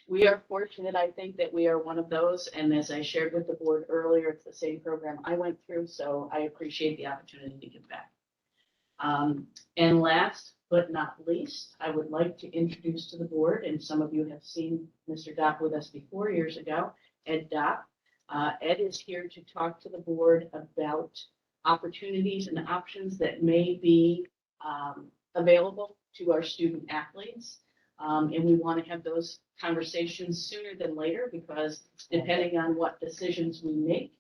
We are fortunate, I think, that we are one of those, and as I shared with the board earlier, it's the same program I went through, so I appreciate the opportunity to give back. And last but not least, I would like to introduce to the board, and some of you have seen Mr. Dopp with us before years ago, Ed Dopp. Ed is here to talk to the board about opportunities and options that may be available to our student athletes. And we want to have those conversations sooner than later because depending on what decisions we make,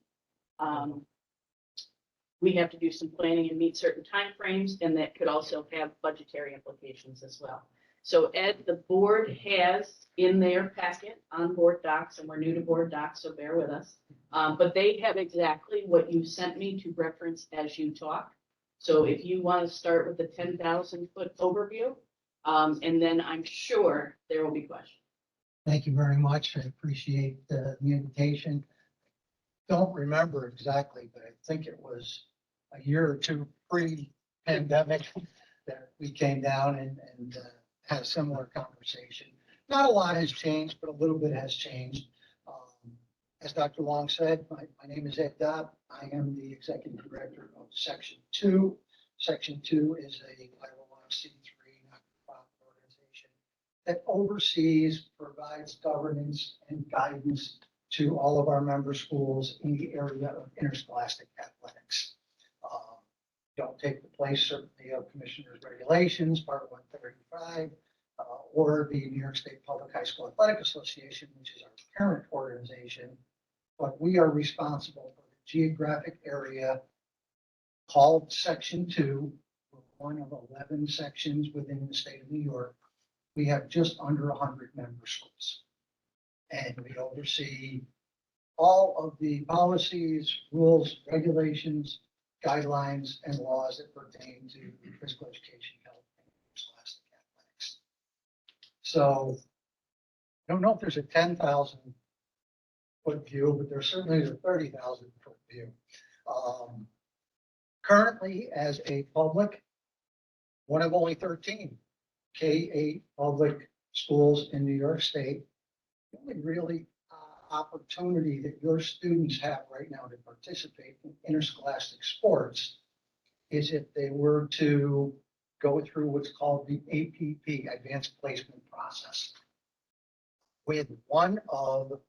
we have to do some planning and meet certain timeframes, and that could also have budgetary implications as well. So Ed, the board has in their packet on board docs, and we're new to board docs, so bear with us. But they have exactly what you sent me to reference as you talk. So if you want to start with the 10,000-foot overview, and then I'm sure there will be questions. Thank you very much. I appreciate the invitation. Don't remember exactly, but I think it was a year or two pre-pandemic that we came down and had a similar conversation. Not a lot has changed, but a little bit has changed. As Dr. Long said, my name is Ed Dopp. I am the executive director of Section 2. Section 2 is a 501c3 not-for-profit organization that oversees, provides governance and guidance to all of our member schools in the area of interscholastic athletics. Don't take the place certainly of Commissioner's Regulations, Part 135, or the New York State Public High School Athletic Association, which is our parent organization, but we are responsible for the geographic area called Section 2, one of 11 sections within the state of New York. We have just under 100 member schools, and we oversee all of the policies, rules, regulations, guidelines, and laws that pertain to physical education, health, and scholastic athletics. So I don't know if there's a 10,000 foot view, but there's certainly a 30,000 foot view. Currently, as a public, one of only 13 K-8 public schools in New York State, the only really opportunity that your students have right now to participate in interscholastic sports is if they were to go through what's called the APP, Advanced Placement Process, with one of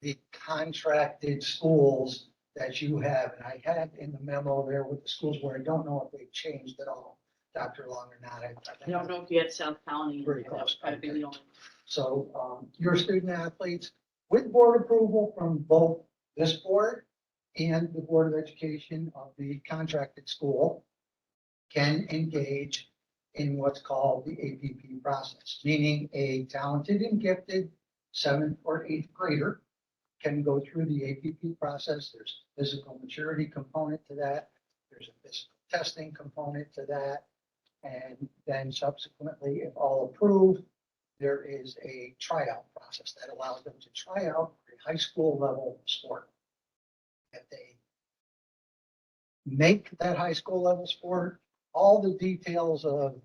the contracted schools that you have. And I had in the memo there with the schools where I don't know if they've changed at all, Dr. Long or not. I don't know if you had South County. Very That would close. probably be the only. So your student athletes, with board approval from both this board and the Board of Education of the contracted school, can engage in what's called the APP process, meaning a talented and gifted 7th or 8th grader can go through the APP process. There's a physical maturity component to that. There's a physical testing component to that. And then subsequently, if all approved, there is a tryout process that allows them to try out a high school level sport. If they make that high school level sport, all the details of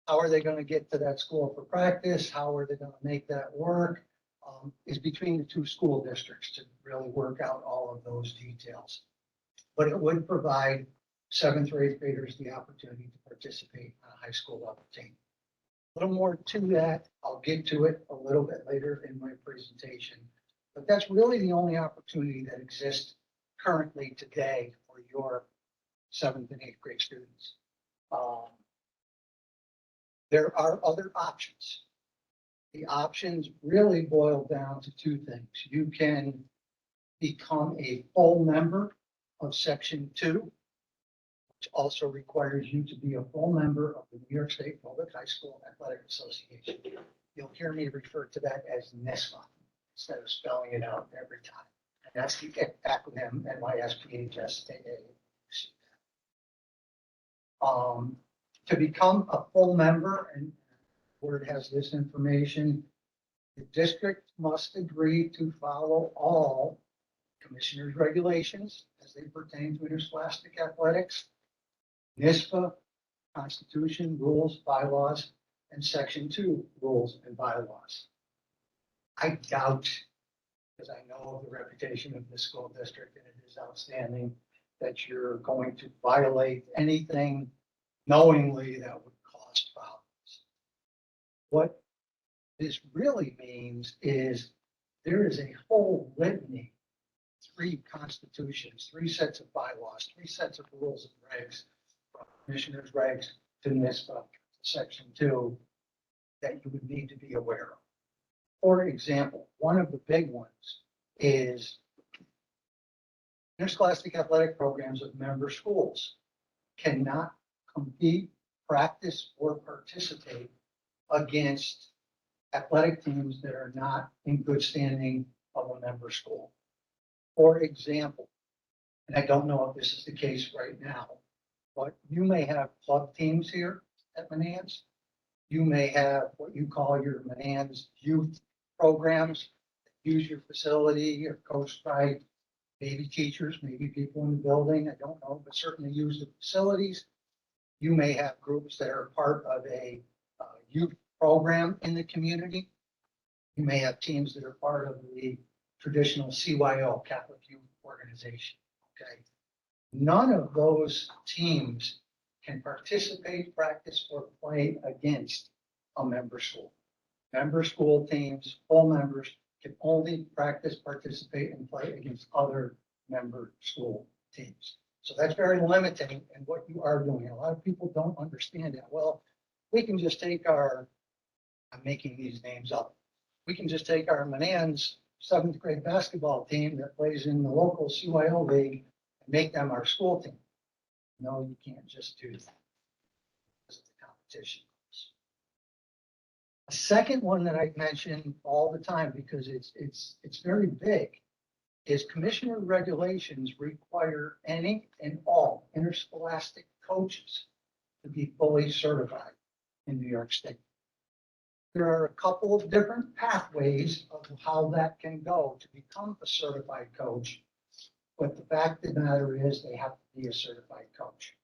how are they going to get to that school for practice, how are they going to make that work, is between the two school districts to really work out all of those details. But it would provide 7th or 8th graders the opportunity to participate on a high school level team. A little more to that. I'll get to it a little bit later in my presentation, but that's really the only opportunity that exists currently today for your 7th and 8th grade students. There are other options. The options really boil down to two things. You can become a full member of Section 2, which also requires you to be a full member of the New York State Public High School Athletic Association. You'll hear me refer to that as NYSPA instead of spelling it out every time. And that's the acronym NYSPHSAA. To become a full member, and the board has this information, the district must agree to follow all Commissioner's regulations as they pertain to interscholastic athletics, NYSPA, Constitution, rules, bylaws, and Section 2 rules and bylaws. I doubt, because I know of the reputation of this school district and it is outstanding, that you're going to violate anything knowingly that would cause problems. What this really means is there is a whole litany, 3 constitutions, 3 sets of bylaws, 3 sets of rules and regs, from commissioner's regs to NISBA, section 2, that you would need to be aware of. For example, one of the big ones is interscholastic athletic programs of member schools cannot compete, practice, or participate against athletic teams that are not in good standing of a member school. For example, and I don't know if this is the case right now, but you may have club teams here at Manans. You may have what you call your Manans youth programs, use your facility or coached by maybe teachers, maybe people in the building, I don't know, but certainly use the facilities. You may have groups that are part of a youth program in the community. You may have teams that are part of the traditional CYO, Catholic Youth Organization, okay? None of those teams can participate, practice, or play against a member school. Member school teams, full members, can only practice, participate, and play against other member school teams. So that's very limiting in what you are doing. A lot of people don't understand that. Well, we can just take our, I'm making these names up. We can just take our Manans 7th grade basketball team that plays in the local CYO league and make them our school team. No, you can't just do that. That's the competition. A second one that I mention all the time because it's very big is commissioner regulations require any and all interscholastic coaches to be fully certified in New York State. There are a couple of different pathways of how that can go to become a certified coach, but the fact of the matter is they have to be a certified coach.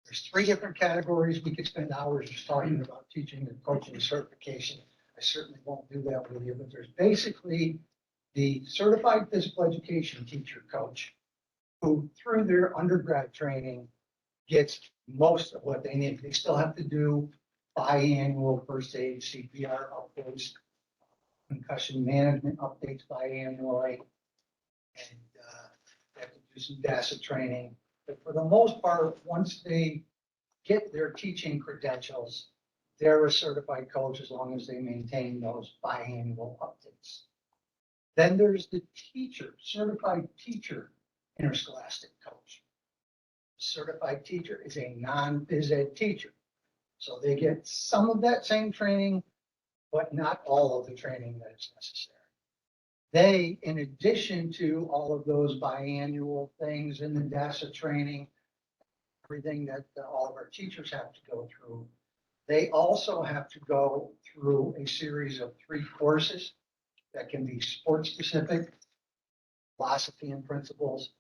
There's 3 different categories. We could spend hours just talking about teaching and coaching certification. I certainly won't do that with you, but there's basically the certified physical education teacher coach who through their undergrad training gets most of what they need. They still have to do biannual first aid, CPR updates, concussion management updates biannually, and they have to do some DASA training. But for the most part, once they get their teaching credentials, they're a certified coach as long as they maintain those biannual updates. Then there's the teacher, certified teacher interscholastic coach. Certified teacher is a non-phys ed teacher. So they get some of that same training, but not all of the training that is necessary. They, in addition to all of those biannual things in the DASA training, everything that all of our teachers have to go through, they also have to go through a series of 3 courses that can be sport specific, philosophy and principles,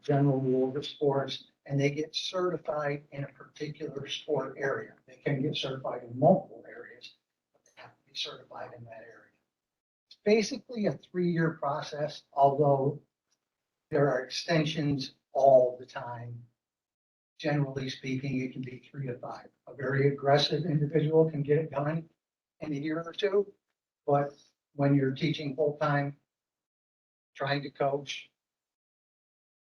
general rules of sports, and they get certified in a particular sport area. They can get certified in multiple areas, but they have to be certified in that area. It's basically a 3-year process, although there are extensions all the time. Generally speaking, it can be 3 to 5. A very aggressive individual can get it done in a year or 2, but when you're teaching full-time, trying to coach,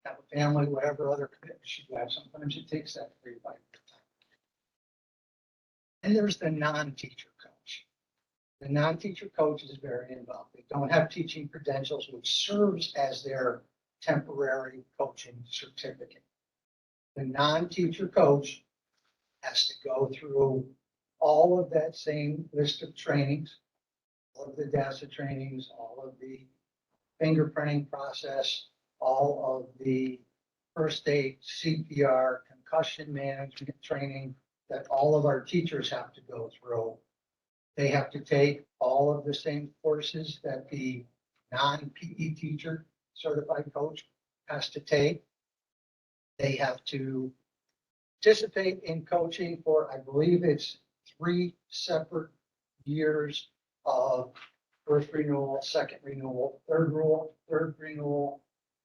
have a family, whatever other commitments you have, sometimes it takes that 3 to 5 year time. And there's the non-teacher coach. The non-teacher coach is very involved. They don't have teaching credentials, which serves as their temporary coaching certificate. The non-teacher coach has to go through all of that same list of trainings, all of the DASA trainings, all of the fingerprinting process, all of the first aid, CPR, concussion management training that all of our teachers have to go through. They have to take all of the same courses that the non-PE teacher certified coach has to take. They have to participate in coaching for, I believe it's 3 separate years of first renewal, second renewal, third renewal,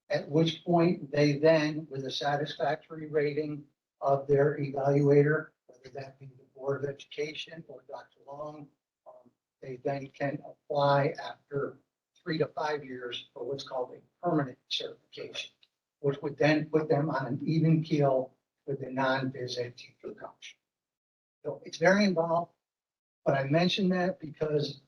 at which point they then, with a satisfactory rating of their evaluator, whether that be the Board of Education or Dr. Long, they then can apply after 3 to 5 years for what's called a permanent certification, which would then put them on an even keel with the non-phys ed teacher coach. So it's very involved, but I mention that because,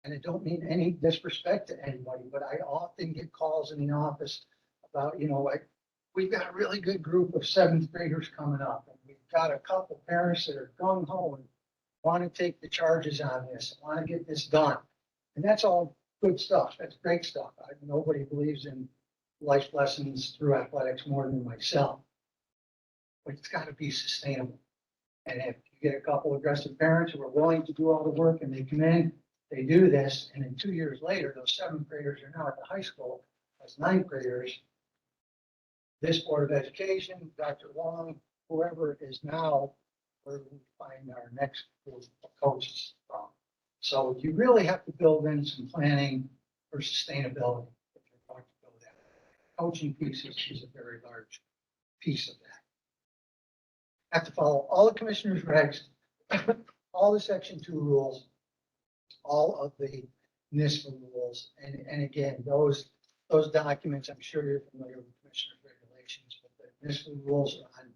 and I don't mean any disrespect to anybody, but I often get calls in the office about, like, we've got a really good group of seventh graders coming up, and we've got a couple parents that are gung ho and want to take the charges on this, want to get this done. And that's all good stuff. That's great stuff. Nobody believes in life lessons through athletics more than myself. But it's got to be sustainable. And if you get a couple aggressive parents who are willing to do all the work and they come in, they do this, and then 2 years later, those seventh graders are now at the high school as ninth graders. This Board of Education, Dr. Long, whoever is now where we find our next group of coaches from. So you really have to build in some planning for sustainability if you're going to build that. Coaching pieces is a very large piece of that. Have to follow all the commissioners' regs, all the Section 2 rules, all of the NISBA rules, and again, those documents, I'm sure you're familiar with commissioners' regulations, but the NISBA rules are on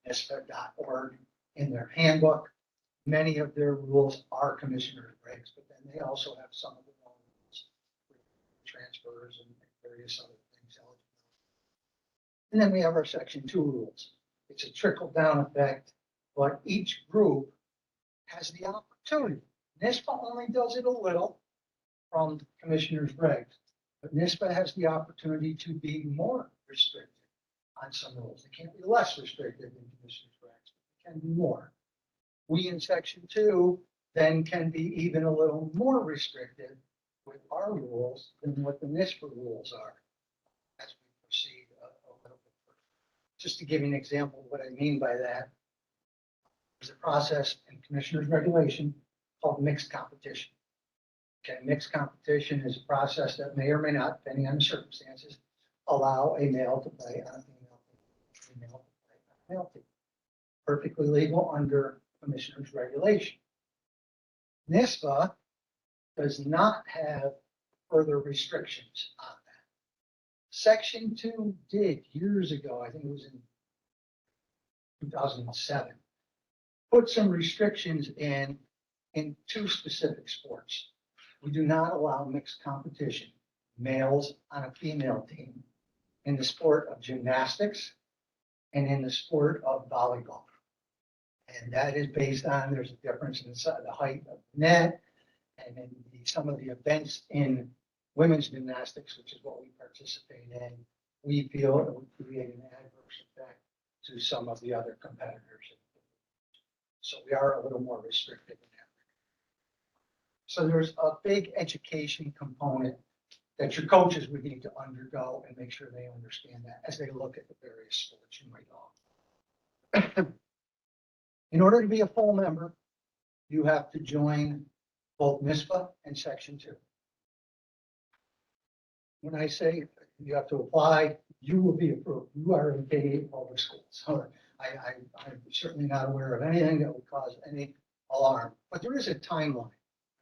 www.nisba.org in their handbook. Many of their rules are commissioners' regs, but then they also have some of their own rules, transfers and various other things. And then we have our Section 2 rules. It's a trickle-down effect, but each group has the opportunity. NISBA only does it a little from commissioners' regs, but NISBA has the opportunity to be more restricted on some rules. It can't be less restricted than commissioners' regs, but it can be more. We in Section 2 then can be even a little more restricted with our rules than what the NISBA rules are as we proceed a little bit further. Just to give you an example of what I mean by that, there's a process in commissioners' regulation called mixed competition. Okay, mixed competition is a process that may or may not, depending on the circumstances, allow a male to play on a female team, a female to play on a male team. Perfectly legal under commissioners' regulation. NISBA does not have further restrictions on that. Section 2 did years ago, I think it was in 2007, put some restrictions in 2 specific sports. We do not allow mixed competition, males on a female team, in the sport of gymnastics and in the sport of volleyball. And that is based on, there's a difference in the height of the net, and then some of the events in women's gymnastics, which is what we participate in, we feel it would create an adverse effect to some of the other competitors. So we are a little more restricted in that. So there's a big education component that your coaches would need to undergo and make sure they understand that as they look at the various sports you might offer. In order to be a full member, you have to join both NISBA and Section 2. When I say you have to apply, you will be approved. You are in K-8 public schools. So I'm certainly not aware of anything that would cause any alarm, but there is a timeline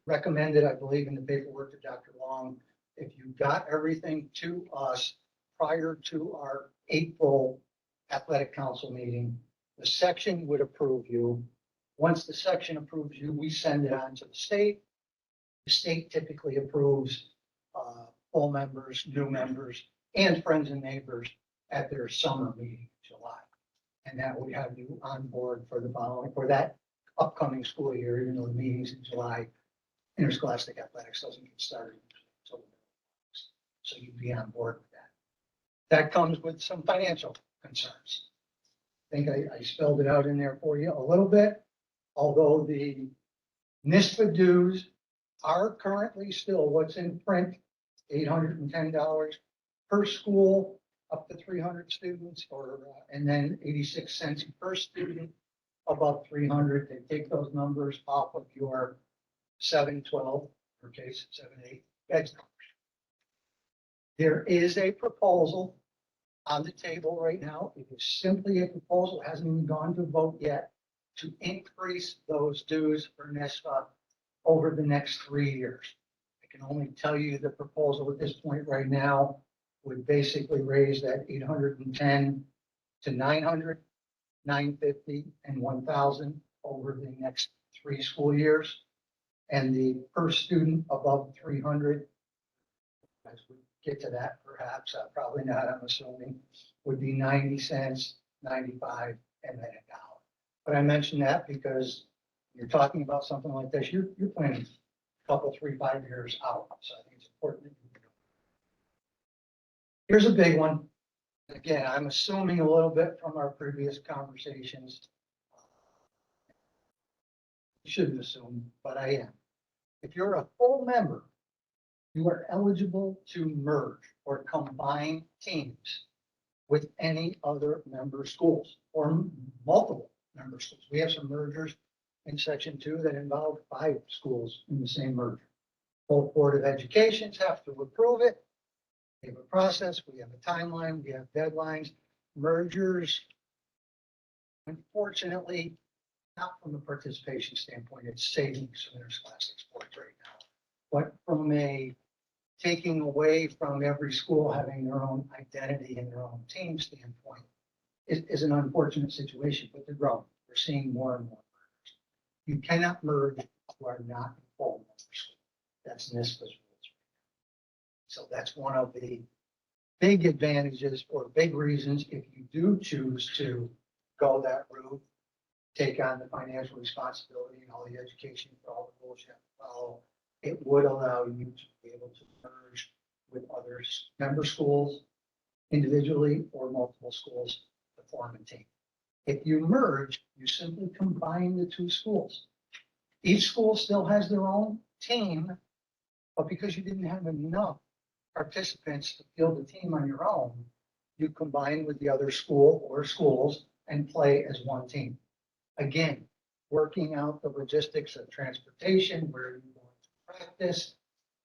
recommended, I believe, in the paperwork to Dr. Long. If you got everything to us prior to our April athletic council meeting, the section would approve you. Once the section approves you, we send it on to the state. The state typically approves full members, new members, and friends and neighbors at their summer meeting in July. And that would have you on board for the following, for that upcoming school year, even though the meetings in July, interscholastic athletics doesn't get started until August. So you'd be on board with that. That comes with some financial concerns. I think I spelled it out in there for you a little bit, although the NISBA dues are currently still what's in print, $810 per school, up to 300 students, and then 86 cents per student above 300. They take those numbers off of your 712, or case 78, edge numbers. There is a proposal on the table right now. It is simply a proposal, hasn't even gone to vote yet, to increase those dues for NISBA over the next 3 years. I can only tell you the proposal at this point right now would basically raise that 810 to 900, 950, and 1,000 over the next 3 school years. And the per student above 300, as we get to that perhaps, probably not, I'm assuming, would be 90 cents, 95, and then $1. But I mention that because you're talking about something like this, you're planning a couple, 3, 5 years out. So I think it's important that you do. Here's a big one. Again, I'm assuming a little bit from our previous conversations. Shouldn't assume, but I am. If you're a full member, you are eligible to merge or combine teams with any other member schools or multiple member schools. We have some mergers in section 2 that involve 5 schools in the same merger. Both Board of Educations have to approve it. We have a process, we have a timeline, we have deadlines. Mergers, unfortunately, not from a participation standpoint, it's savings from interscholastic sports right now. But from a taking away from every school having their own identity and their own team standpoint is an unfortunate situation, but they're growing. We're seeing more and more mergers. You cannot merge who are not full members. That's NISBA's rules. So that's one of the big advantages or big reasons if you do choose to go that route, take on the financial responsibility and all the education for all the rules you have to follow, it would allow you to be able to merge with other member schools individually or multiple schools to form a team. If you merge, you simply combine the 2 schools. Each school still has their own team, but because you didn't have enough participants to field the team on your own, you combine with the other school or schools and play as one team. Again, working out the logistics of transportation, where you're going to practice,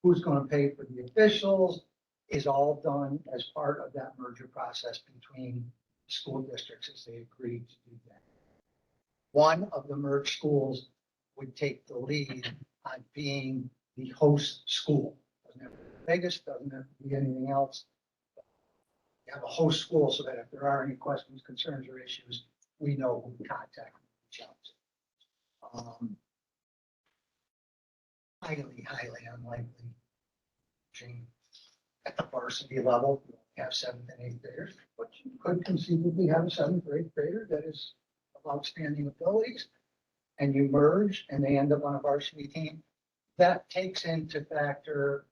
who's going to pay for the officials, is all done as part of that merger process between school districts as they agreed to do that. One of the merged schools would take the lead on being the host school. Doesn't have to be Vegas, doesn't have to be anything else. You have a host school so that if there are any questions, concerns, or issues, we know who to contact. Highly unlikely. At the varsity level, you have 7th and 8th graders, but you could conceivably have a 7th or 8th grader that is of outstanding abilities, and you merge and they end up on a varsity team. That takes into factor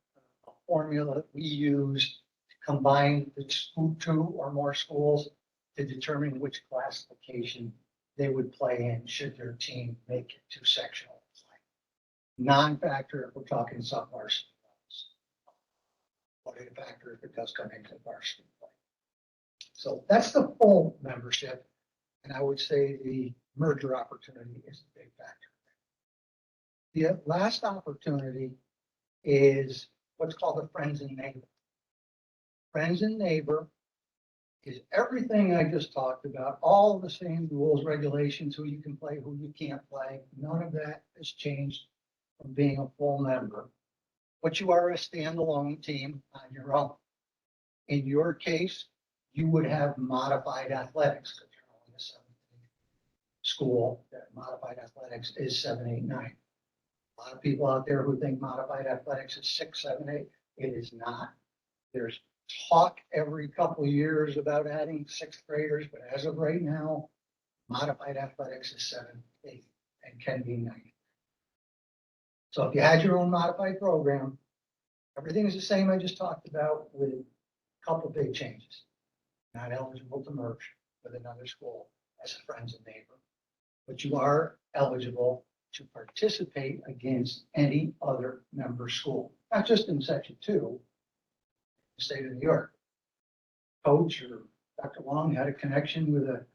a formula that we use to combine the 2 or more schools to determine which classification they would play in should their team make it to sectional play. Non-factor if we're talking sub-varsity levels. But a factor if it does come into varsity play. So that's the full membership. And I would say the merger opportunity is a big factor. The last opportunity is what's called a friends and neighbor. Friends and neighbor is everything I just talked about, all the same rules, regulations, who you can play, who you can't play. None of that has changed from being a full member. But you are a standalone team on your own. In your case, you would have modified athletics because you're only a 7th school. That modified athletics is 7, 8, 9. A lot of people out there who think modified athletics is 6, 7, 8. It is not. There's talk every couple of years about adding 6th graders, but as of right now, modified athletics is 7, 8, and can be 9. So if you had your own modified program, everything is the same I just talked about with a couple big changes. Not eligible to merge with another school as a friends and neighbor, but you are eligible to participate against any other member school, not just in section 2, the state of New York. Coach or Dr. Long had a connection with a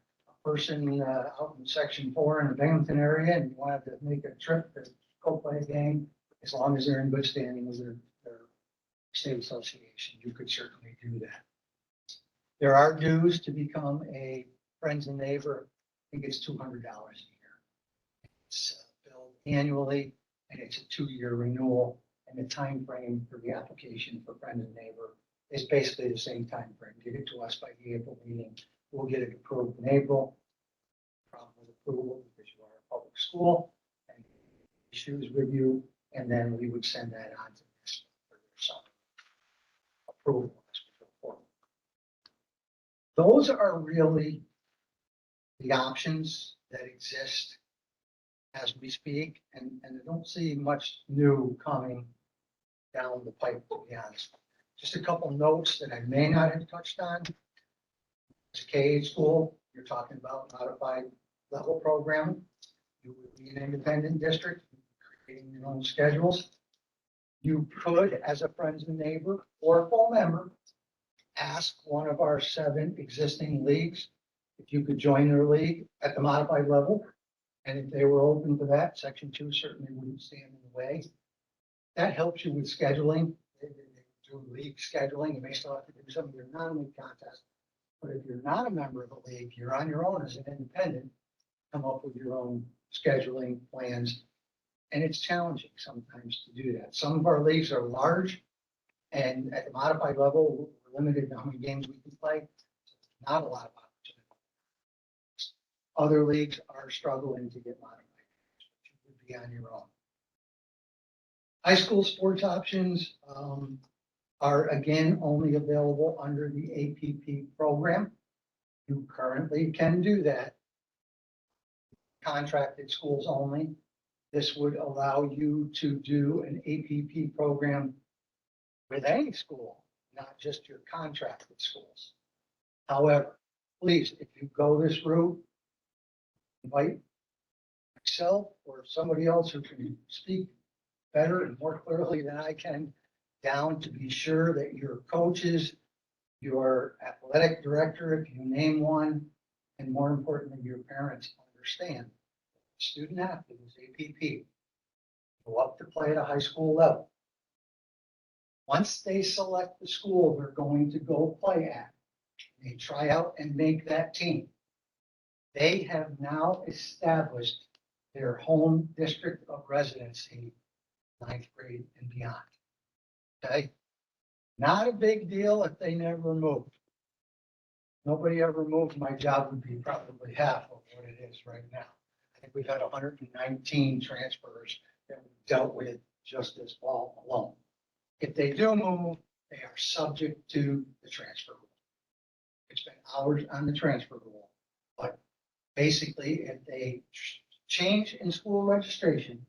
person out in section 4 in the Binghamton area and wanted to make a trip to go play a game, as long as they're in good standing with their state association, you could certainly do that. There are dues to become a Friends and Neighbor. I think it's $200 a year. It's billed annually, and it's a 2-year renewal. And the time frame for the application for Friends and Neighbor is basically the same time frame. Get it to us by the April meeting. We'll get it approved in April. Problem with approval because you are a public school and issues with you, and then we would send that on to this for some approval as we go forward. Those are really the options that exist as we speak, and I don't see much new coming down the pipe, to be honest. Just a couple notes that I may not have touched on. As a K-8 school, you're talking about modified level program. You would be an independent district, creating your own schedules. You could, as a Friends and Neighbor or a full member, ask one of our 7 existing leagues if you could join their league at the modified level. And if they were open to that, Section 2 certainly wouldn't stand in the way. That helps you with scheduling. They do league scheduling. You may still have to do some of your non-league contests. But if you're not a member of a league, you're on your own as an independent, come up with your own scheduling plans. And it's challenging sometimes to do that. Some of our leagues are large, and at the modified level, we're limited to how many games we can play. Not a lot of opportunity. Other leagues are struggling to get modified, but you would be on your own. High school sports options are again only available under the APP program. You currently can do that. Contracted schools only. This would allow you to do an APP program with any school, not just your contracted schools. However, please, if you go this route, invite myself or somebody else who can speak better and more clearly than I can down to be sure that your coaches, your athletic director, if you name one, and more importantly, your parents understand. Student athlete is APP. Go up to play at a high school level. Once they select the school they're going to go play at, they try out and make that team. They have now established their home district of residency, 9th grade and beyond. Okay? Not a big deal if they never moved. Nobody ever moved, my job would be probably half of what it is right now. I think we've had 119 transfers that we've dealt with just this fall alone. If they do move, they are subject to the transfer rule. It's been hours on the transfer rule, but basically if they change in school registration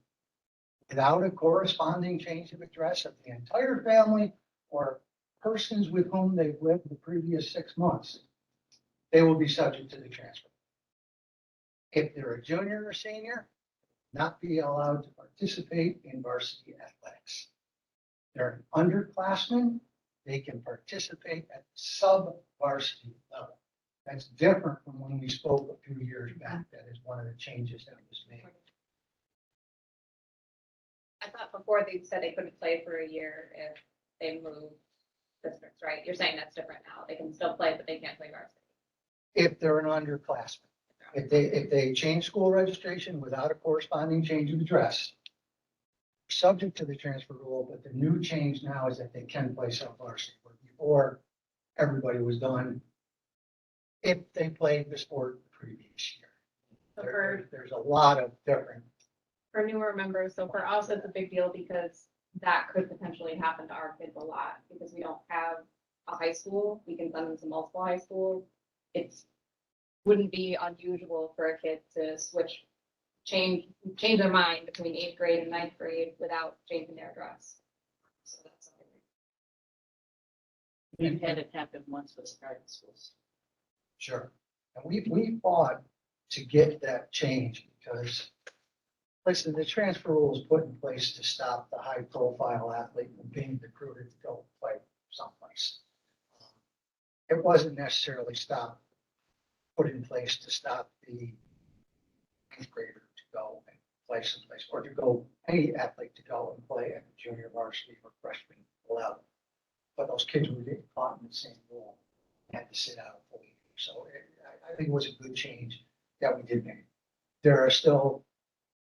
without a corresponding change of address of the entire family or persons with whom they've lived the previous 6 months, they will be subject to the transfer. If they're a junior or senior, not be allowed to participate in varsity athletics. They're an underclassman, they can participate at sub-varsity level. That's different from when we spoke a few years back. That is one of the changes that was made. I thought before they said they couldn't play for a year if they moved districts, right? You're saying that's different now. They can still play, but they can't play varsity. If they're an underclassman. If they change school registration without a corresponding change of address, subject to the transfer rule, but the new change now is that they can play sub-varsity. Before, everybody was done if they played the sport the previous year. So There's a lot of different. for newer members, so for us, it's a big deal because that could potentially happen to our kids a lot because we don't have a high school. We can send them to multiple high schools. Wouldn't be unusual for a kid to change their mind between 8th grade and 9th grade without changing their address. So that's something. We've had it happen once with private schools. Sure. And we fought to get that change because, listen, the transfer rule was put in place to stop the high profile athlete from being recruited to go play someplace. It wasn't necessarily put in place to stop the 9th grader to go and play someplace or to go any athlete to go and play at the junior varsity or freshman level. But those kids were getting caught in the same rule, had to sit out a full year. So I think it was a good change that we did make. There are still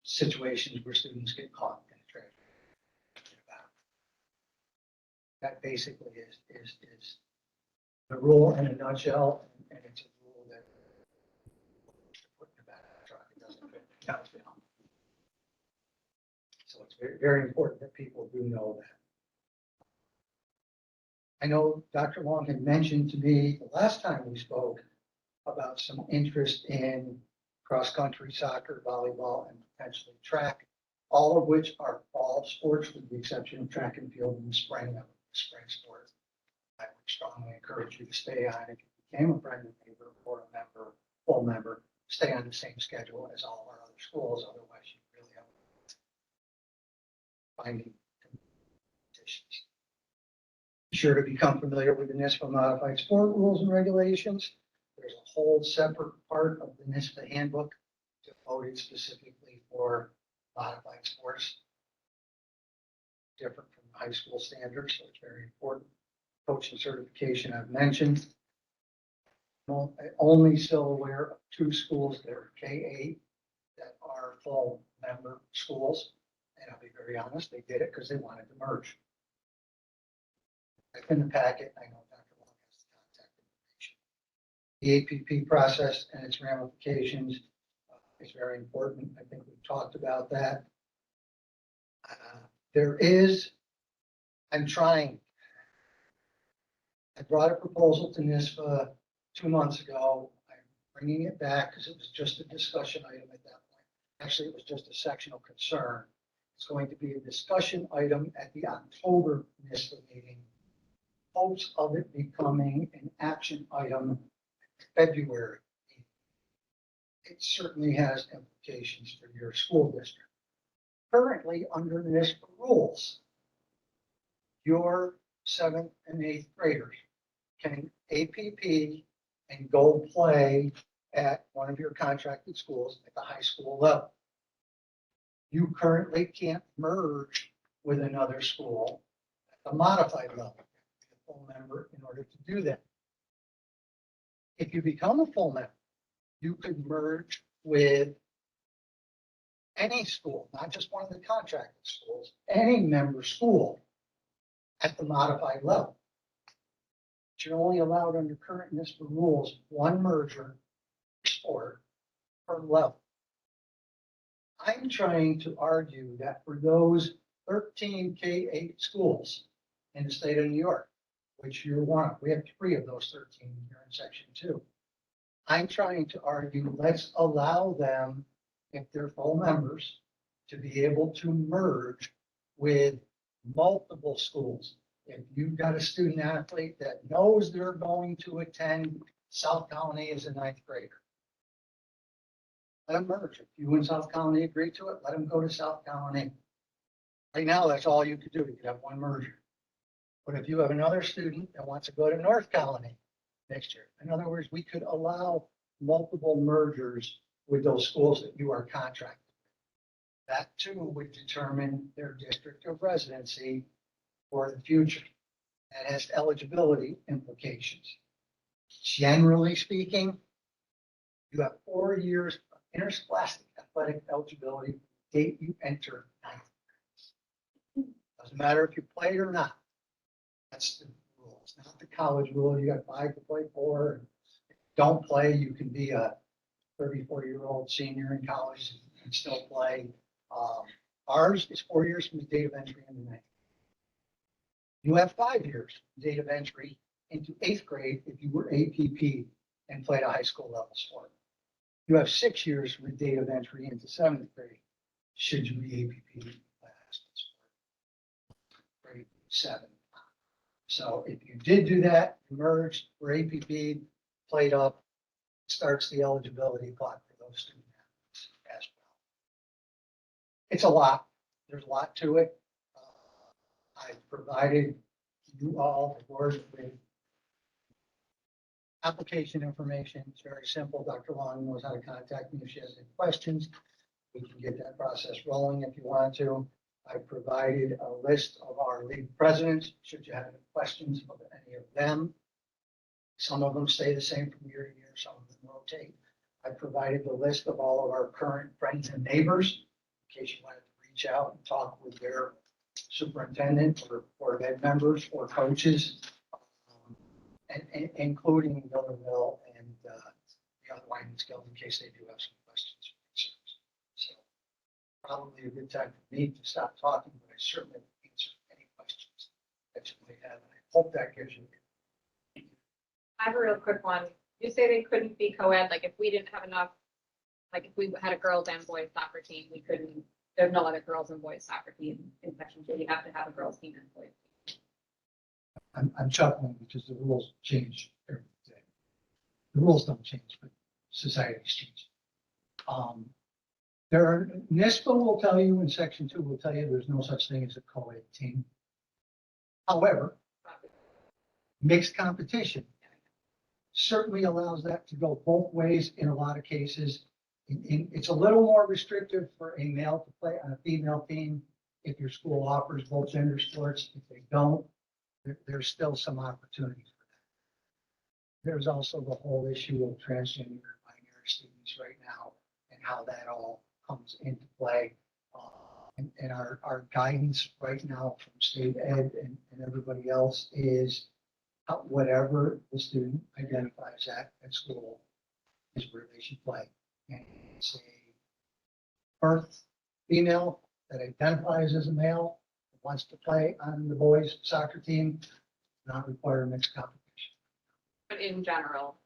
situations where students get caught in the traffic. That basically is the rule in a nutshell, and it's a rule that put in the back of the truck. It doesn't fit down. So it's very, very important that people do know that. I know Dr. Long had mentioned to me the last time we spoke about some interest in cross-country, soccer, volleyball, and potentially track, all of which are fall sports with the exception of track and field in the spring of the spring sport. I would strongly encourage you to stay on if you became a friendly neighbor or a member, full member, stay on the same schedule as all our other schools. Otherwise, you really have finding competitions. Be sure to become familiar with the NISPA modified sport rules and regulations. There's a whole separate part of the NISPA handbook devoted specifically for modified sports, different from high school standards, so it's very important. Coaching certification I've mentioned. I'm only still aware of 2 schools that are K-8 that are full member schools. And I'll be very honest, they did it because they wanted to merge. In the packet, I know Dr. Long has the contact information. The APP process and its ramifications is very important. I think we've talked about that. I brought a proposal to NISPA 2 months ago. I'm bringing it back because it was just a discussion item at that point. Actually, it was just a sectional concern. It's going to be a discussion item at the October NISPA meeting. Hopes of it becoming an action item February. It certainly has implications for your school district. Currently, under NISPA rules, your 7th and 8th graders can APP and go play at one of your contracted schools at the high school level. You currently can't merge with another school at the modified level. A full member in order to do that. If you become a full member, you could merge with any school, not just one of the contracted schools, any member school at the modified level. But you're only allowed under current NISPA rules, 1 merger sport per level. I'm trying to argue that for those 13 K-8 schools in the state of New York, which you're one of, we have 3 of those 13 here in section 2. I'm trying to argue, let's allow them, if they're full members, to be able to merge with multiple schools. If you've got a student athlete that knows they're going to attend South Colony as a 9th grader, let them merge. If you and South Colony agree to it, let them go to South Colony. Right now, that's all you could do. You could have 1 merger. But if you have another student that wants to go to North Colony next year, in other words, we could allow multiple mergers with those schools that you are contracted. That too would determine their district of residency for the future. That has eligibility implications. Generally speaking, you have 4 years of interscholastic athletic eligibility the date you enter 9th grade. Doesn't matter if you played or not. That's the rule. It's not the college rule. You got 5 to play 4. If you don't play, you can be a 34-year-old senior in college and still play. Ours is 4 years from the date of entry into 9th. You have 5 years from the date of entry into 8th grade if you were APP and played a high school level sport. You have 6 years from the date of entry into 7th grade should you be APP and play a high school sport. Grade 7. So if you did do that, merged, were APP, played up, starts the eligibility clock for those student athletes as well. It's a lot. There's a lot to it. I've provided you all, the board, with application information. It's very simple. Dr. Long knows how to contact me if she has any questions. we can get that process rolling if you want to. I provided a list of our league presidents, should you have any questions of any of them. Some of them stay the same from year to year, some of them rotate. I provided the list of all of our current friends and neighbors, in case you wanted to reach out and talk with their superintendent or ed members or coaches, and including Millerville and the other Whiteman's Guild in case they do have some questions or concerns. So probably a good time for me to stop talking, but I certainly will answer any questions that you may have. And I hope that gives you. I have a real quick one. You say they couldn't be co-ed, like if we didn't have enough, like if we had a girls and boys soccer team, we couldn't, there's no other girls and boys soccer team in section 2. You have to have a girls team and boys team. I'm chuckling because the rules change every day. The rules don't change, but society's changed. NISPA will tell you, and section 2 will tell you there's no such thing as a co-ed team. However, mixed competition certainly allows that to go both ways in a lot of cases. It's a little more restrictive for a male to play on a female team if your school offers both gender sports. If they don't, there's still some opportunity for that. There's also the whole issue of transgender and binary students right now and how that all comes into play. And our guidance right now from state ed and everybody else is whatever the student identifies at school is where they should play. And it's a birth female that identifies as a male, wants to play on the boys soccer team, not require mixed competition. But in general,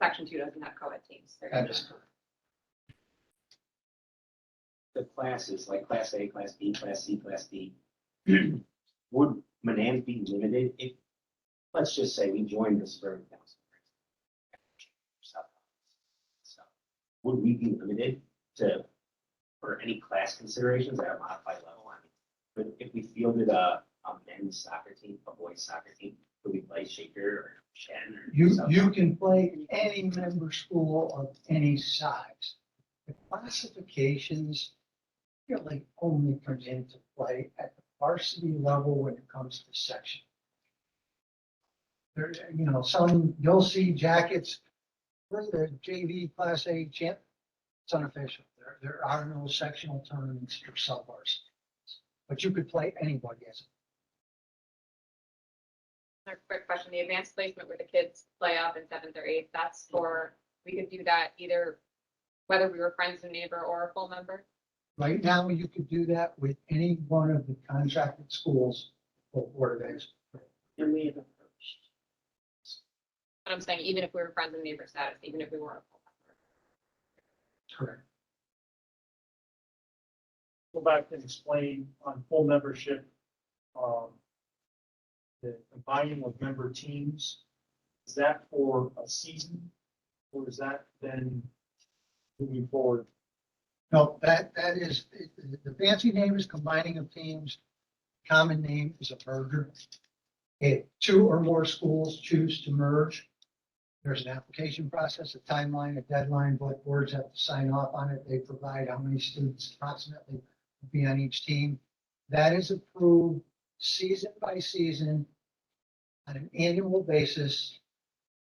section 2 doesn't have co-ed teams. That is correct. The classes, like class A, class B, class C, class D, would Manans be limited if, let's just say we joined the suburban council? Would we be limited to, for any class considerations at a modified level? I mean, but if we fielded a men's soccer team, a boys soccer team, could we play Shaker or Shen or? You can play in any member school of any size. The classifications really only comes into play at the varsity level when it comes to section. There, you'll see jackets for the JV Class A champ. It's unofficial. There are no sectional tournaments for sub-varsity, but you could play anybody as Another quick question, the advanced placement where the kids play up in 7th or 8th, that's for, we could do that either whether we were friends and neighbor or a full member? Right now, you could do that with any one of the contracted schools for 4 days. And we have approached. But I'm saying even if we were friends and neighbor status, even if we weren't a full member. Correct. Go back and explain on full membership, the combining of member teams. Is that for a season or is that then moving forward? No, that is, the fancy name is combining of teams. Common name is a merger. If 2 or more schools choose to merge, there's an application process, a timeline, a deadline, both boards have to sign off on it. They provide how many students approximately will be on each team. That is approved season by season on an annual basis.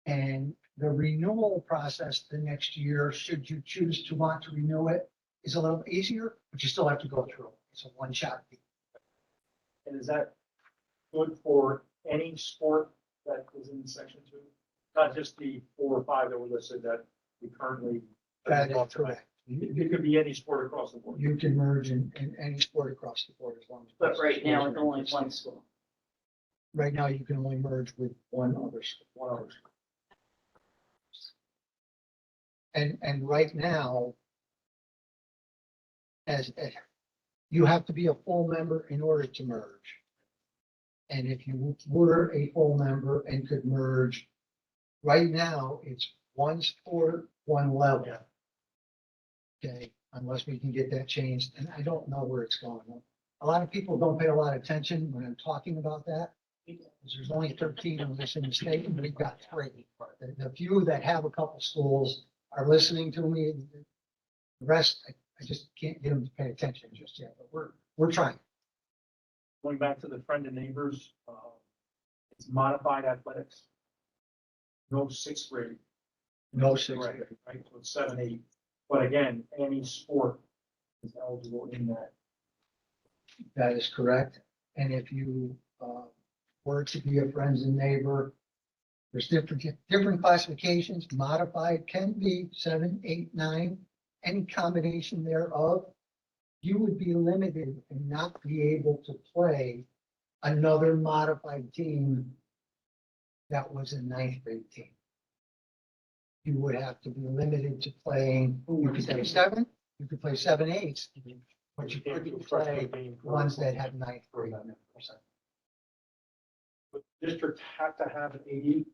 And the renewal process the next year, should you choose to want to renew it, is a little easier, but you still have to go through. It's a one-shot fee. And is that good for any sport that was in section 2? Not just the 4 or 5 that were listed that we currently. That is correct. It could be any sport across the board. You can merge in any sport across the board as long as. But right now, it's only one school. Right now, you can only merge with one other school. One other sport. And right now, you have to be a full member in order to merge. And if you were a full member and could merge, right now, it's one sport, one level. Okay, unless we can get that changed, and I don't know where it's going. A lot of people don't pay a lot of attention when I'm talking about that. Because there's only 13 of us in the state, and we've got 3. The few that have a couple schools are listening to me. The rest, I I just can't get them to pay attention just yet, but we're trying. Going back to the friend and neighbors, it's modified athletics. No sixth grade. No sixth Right, grade. right, so it's 7, 8, but again, any sport is eligible in that. That is correct. And if you were to be a friends and neighbor, there's different classifications. Modified can be 7, 8, 9, any combination thereof. You would be limited and not be able to play another modified team that was a ninth grade team. You would have to be limited to playing, you could play 7, you could play 7, 8s, but you can't do a couldn't freshman play game for- ones that had ninth grade on them. But districts have to have an AD.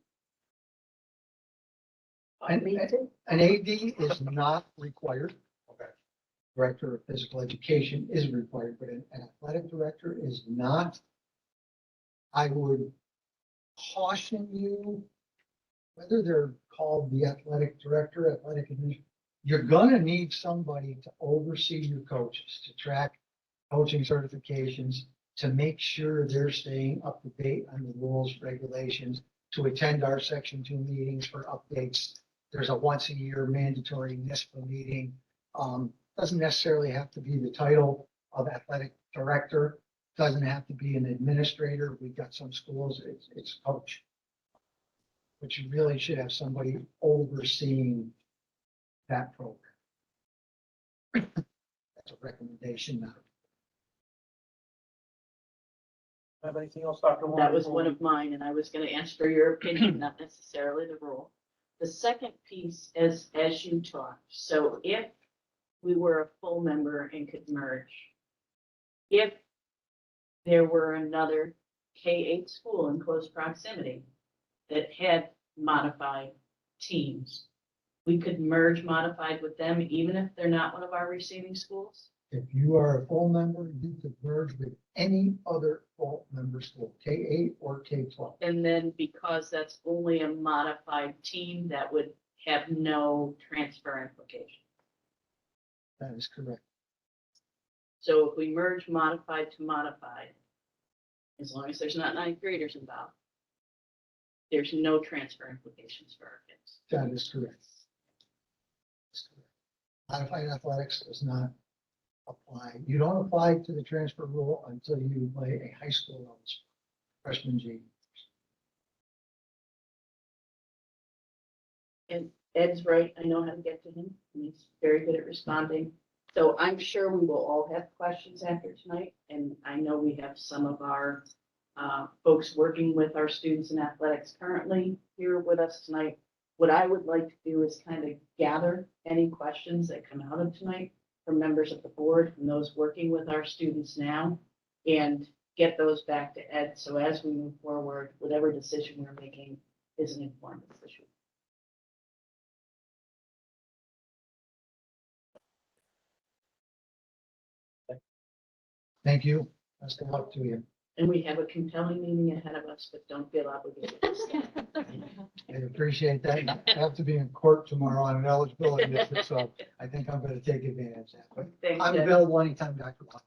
An AD is not required. Okay. Director of physical education is required, but an athletic director is not. I would caution you, whether they're called the athletic director, athletic administrator, you're gonna need somebody to oversee your coaches, to track coaching certifications, to make sure they're staying up to date on the rules, regulations, to attend our section 2 meetings for updates. There's a once a year mandatory NISPA meeting. Doesn't necessarily have to be the title of athletic director, doesn't have to be an administrator. We've got some schools, it's coach. But you really should have somebody overseeing that program. That's a recommendation, not Have anything else, Dr. Warren? That was one of mine, and I was gonna ask for your opinion, not necessarily the rule. The second piece, as you talked, so if we were a full member and could merge, if there were another K-8 school in close proximity that had modified teams, we could merge modified with them, even if they're not one of our receiving schools? If you are a full member, you could merge with any other full member school, K-8 or K-12. And then because that's only a modified team, that would have no transfer implication. That is correct. So if we merge modified to modified, as long as there's not ninth graders involved, there's no transfer implications for our kids. That is correct. That's correct. Modified athletics does not apply. You don't apply to the transfer rule until you play a high school level sport, freshman, junior. And Ed's right, I know how to get to him, and he's very good at responding. So I'm sure we will all have questions after tonight, and I know we have some of our folks working with our students in athletics currently here with us tonight. What I would like to do is kind of gather any questions that come out of tonight from members of the board and those working with our students now, and get those back to Ed. So as we move forward, whatever decision we're making is an informed decision. Thank you. Best of luck to you. And we have a compelling meeting ahead of us, but don't feel obligated to stay. I appreciate that. I have to be in court tomorrow on an eligibility issue, so I think I'm going to take advantage of that. But Thanks, I'm Ed. available anytime, Dr. Watkins.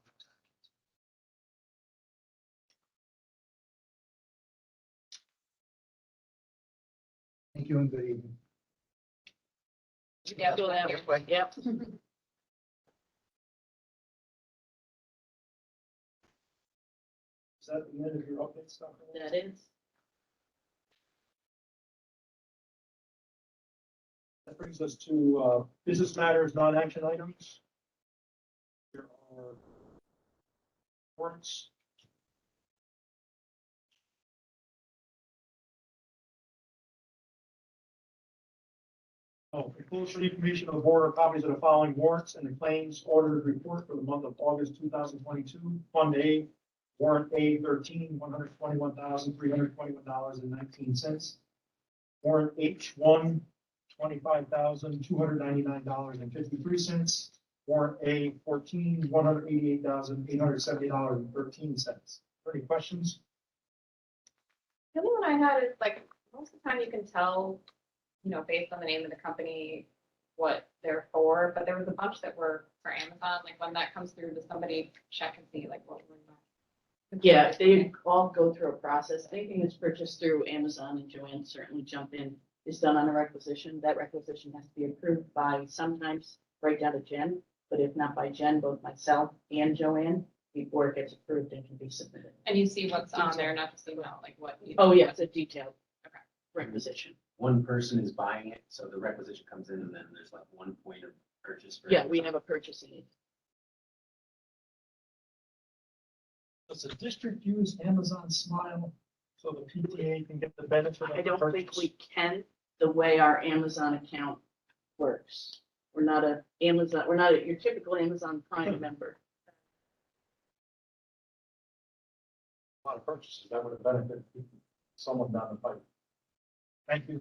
Thank you and good evening. Yeah, Go that way. Yep. Is that the end of your update stuff? That is. That brings us to business matters, non-action items. There are warrants. Oh, proposed for the information of the board are copies of the following warrants and the claims ordered report for the month of August 2022. Fund A, warrant A 13, $121,321.19. Warrant H1, $25,299.53. Warrant A 14, $188,870.13. Any questions? The only one I had is like, most of the time you can tell, based on the name of the company, what they're for, but there was a bunch that were for Amazon, like when that comes through, does somebody check and see like what we're buying? Yeah, they all go through a process. Anything that's purchased through Amazon, and Joanne certainly jump in, is done on a requisition. That requisition has to be approved by sometimes right down to Jen, but if not by Jen, both myself and Joanne, before it gets approved and can be submitted. And you see what's on there, not just about like what. Oh, yeah, it's a detailed Okay. requisition. One person is buying it, so the requisition comes in and then there's like one point of purchase. for Yeah, we everyone. have a purchasing agent. Does the district use Amazon Smile so the PTA can get the benefit of I the don't think purchase? we can, the way our Amazon account works. We're not your typical Amazon Prime member. A lot of purchases, that would have benefited someone down the pipe. Thank you.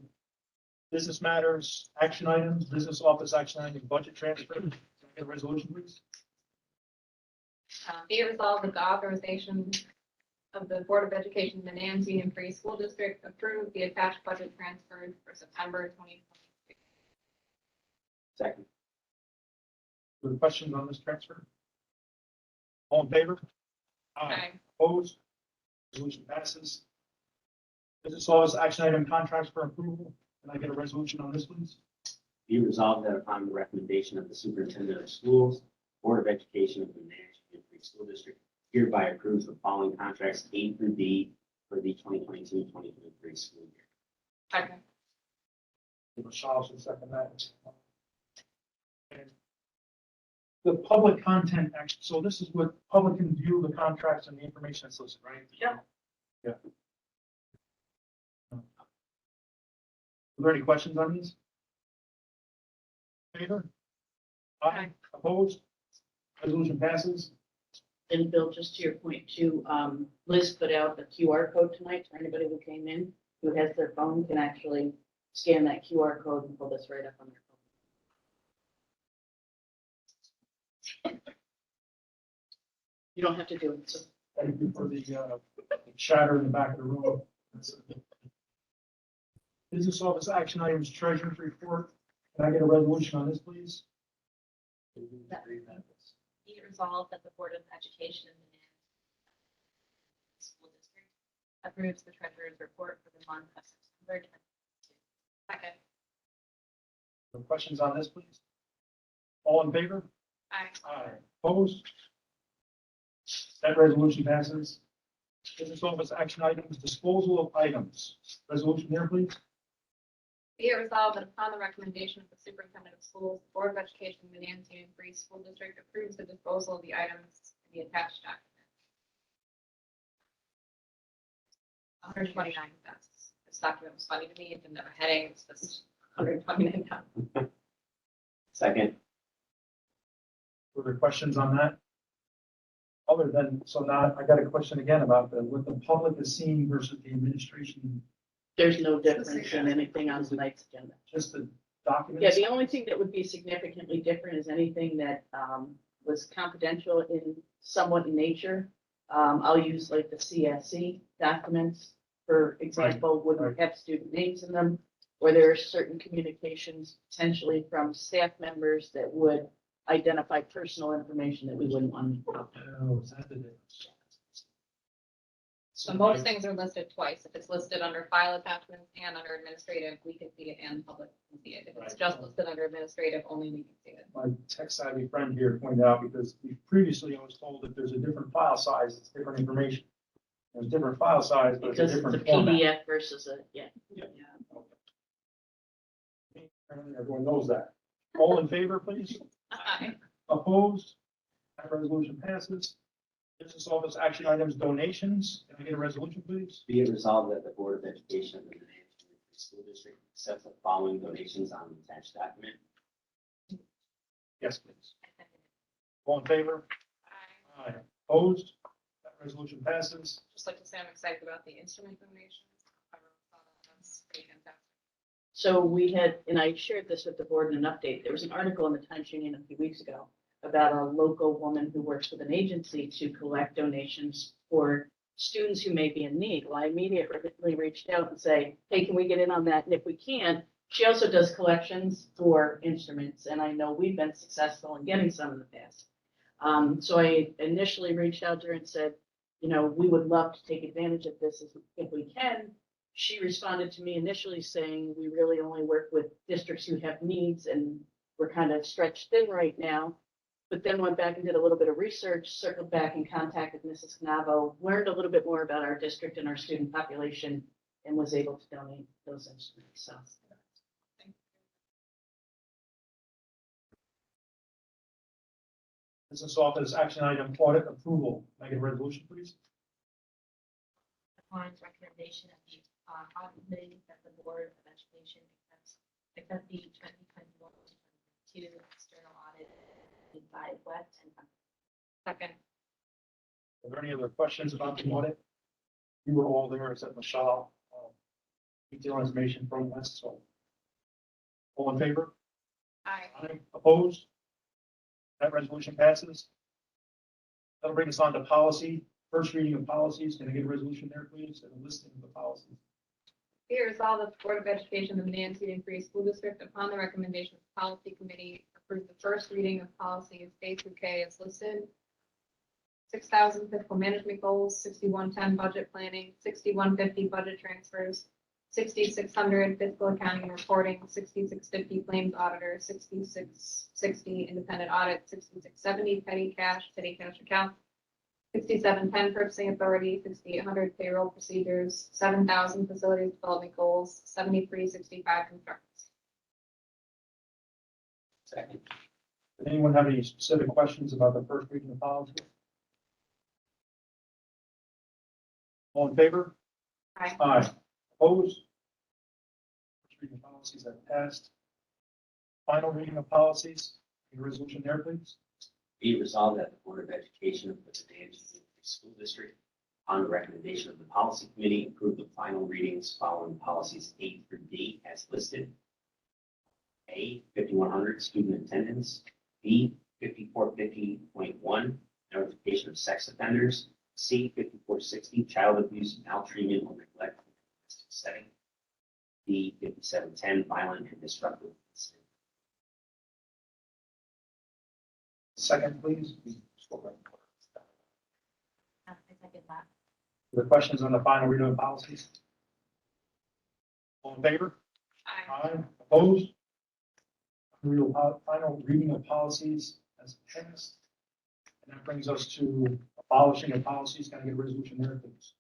Business matters, action items, business office action item, budget transfer. Can I get a resolution, please? Be it resolved that the authorization of the Board of Education, the Nan's Union Free School District approve the attached budget transfers for September 2023. Second. Any questions on this transfer? All in favor? Okay. Opposed? Resolution passes. Business office action item contracts for approval. Can I get a resolution on this, please? Be it resolved that upon the recommendation of the superintendent of schools, Board of Education of the Management Free School District hereby approves the following contracts A through D for the 2022-2023 school year. Second. Michelle should second that. The public content action, so this is what public can view the contracts and the information that's listed, right? Yeah. Yeah. Are there any questions on these? Favor? Aye. Opposed? Resolution passes. And Bill, just to your point too, Liz put out the QR code tonight for anybody who came in, who has their phone, can actually scan that QR code and pull this right up on their phone. You don't have to do it, so. Thank you for the chatter in the back of the room. Business office action items, treasurer's report. Can I get a resolution on this, please? Be it resolved that the Board of Education in the school district approves the treasurer's report for the month of September 2022. Second. No questions on this, please? All in favor? Aye. Aye. Opposed? That resolution passes. Business office action items, disposal of items. Resolution here, please. Be it resolved that upon the recommendation of the superintendent of schools, the Board of Education of the Nan's Union Free School District approves the disposal of the items in the attached document. 129 cents. This document was funny to me. It didn't have a heading. It's just 129 cents. Second. Further questions on that? Other than, so now I got a question again about what the public is seeing versus the administration, There's no difference in anything on tonight's agenda. just the documents. Yeah, the only thing that would be significantly different is anything that was confidential in somewhat in nature. I'll use like the CSC documents, for example, wouldn't have student names in them, or there are certain communications potentially from staff members that would identify personal information that we wouldn't want to know. Oh, is that the difference? So most things are listed twice. If it's listed under file attachments and under administrative, we can see it and the public can see it. If it's Right. just listed under administrative, only we can see it. My tech savvy friend here pointed out, because previously I was told that there's a different file size, it's different information. There's different file size, but it's a Because it's a different format. PDF versus a, yeah. Yeah. Apparently everyone knows that. All in favor, please? Aye. Opposed? That resolution passes. Business office action items, donations. Can I get a resolution, please? Be it resolved that the Board of Education of the Management Free School District accepts the following donations on the attached document. Yes, please. All in favor? Aye. Aye. Opposed? That resolution passes. Just like to say I'm excited about the instrument donations. I really thought that's pretty fantastic. So we had, and I shared this with the board in an update, there was an article in the Times Union a few weeks ago about a local woman who works with an agency to collect donations for students who may be in need. Well, I immediately reached out and say, hey, can we get in on that? And if we can She also does collections for instruments, and I know we've been successful in getting some in the past. So I initially reached out to her and said, you know, we would love to take advantage of this if we can. She responded to me initially saying, we really only work with districts who have needs and we're kind of stretched thin right now. But then went back and did a little bit of research, circled back and contacted Mrs. Canavo, learned a little bit more about our district and our student population, and was able to donate those instruments. So Business office action item audit approval. Can I get a resolution, please? Upon recommendation of the audit committee that the Board of Education accept the 2021-2022 external audit by West and Company. Second. Are there any other questions about the audit? You were all there, except Michelle. Detailed information from West, so. All in favor? Aye. Aye. Opposed? That resolution passes. That'll bring us on to policy. First reading of policies. Can I get a resolution there, please? And a listing of the policies. Be it resolved that the Board of Education of the Manatee Free School District, upon the recommendation of the Policy Committee, approve the first reading of policies A through K as listed. 6,000 fiscal management goals, 6110 budget planning, 6150 budget transfers, 6,600 fiscal accounting and reporting, 6,650 claims auditor, 6,660 independent audit, 6,670 petty cash account, 6,710 purchasing authority, 6,800 payroll procedures, 7,000 facilities development goals, 7,365 construction. Second. Does anyone have any specific questions about the first reading of policy? All in favor? Aye. Aye. Opposed? First reading of policies have passed. Final reading of policies. Your resolution there, please. Be it resolved that the Board of Education of the Manatee School District, on the recommendation of the Policy Committee, approve the final readings following policies A through D as listed. A, 5100 student attendance. B, 5450.1 notification of sex offenders. C, 5460 child abuse, maltreatment, or neglect in a domestic setting. D, 5710 violent and disruptive incident. Second, please. I second that. The questions on the final reading of policies? All in favor? Aye. Aye. Opposed? Final reading of policies as passed. And that brings us to abolishing of policies. Can I get a resolution there, please?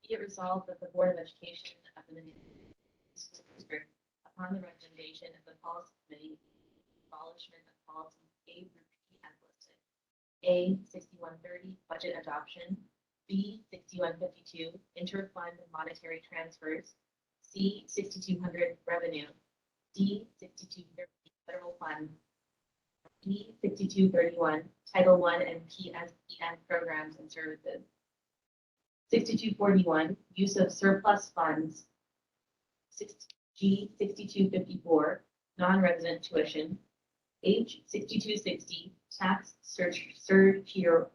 Be it resolved that the Board of Education of the Manatee School District, upon the recommendation of the Policy Committee, abolishment of policies A through P as listed. A, 6130 budget adoption. B, 6152 interfund monetary transfers. C, 6200 revenue. D, 6230 federal fund. E, 6231 Title I and PSEN programs and services. 6241 use of surplus funds. G, 6254 non-resident tuition. H, 6260 tax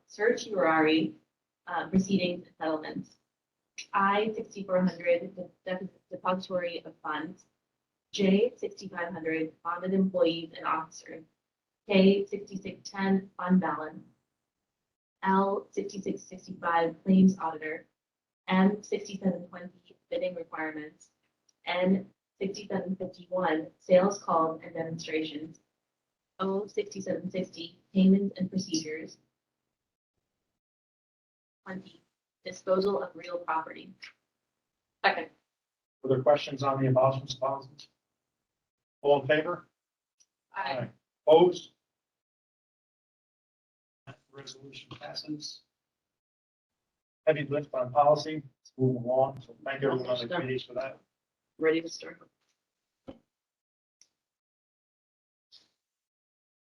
certiorari proceedings and settlements. I, 6400 depository of funds. J, 6500 bonded employees and officers. K, 6610 fund balance. L, 6665 claims auditor. M, 6720 bidding requirements. N, 6751 sales calls and demonstrations. O, 6760 payments and procedures. 20 disposal of real property. Second. Further questions on the abolishment of policies? All in favor? Aye. Opposed? That resolution passes. Heavy lift on policy. It's moving along. So thank everyone on the committees for that. ready to start.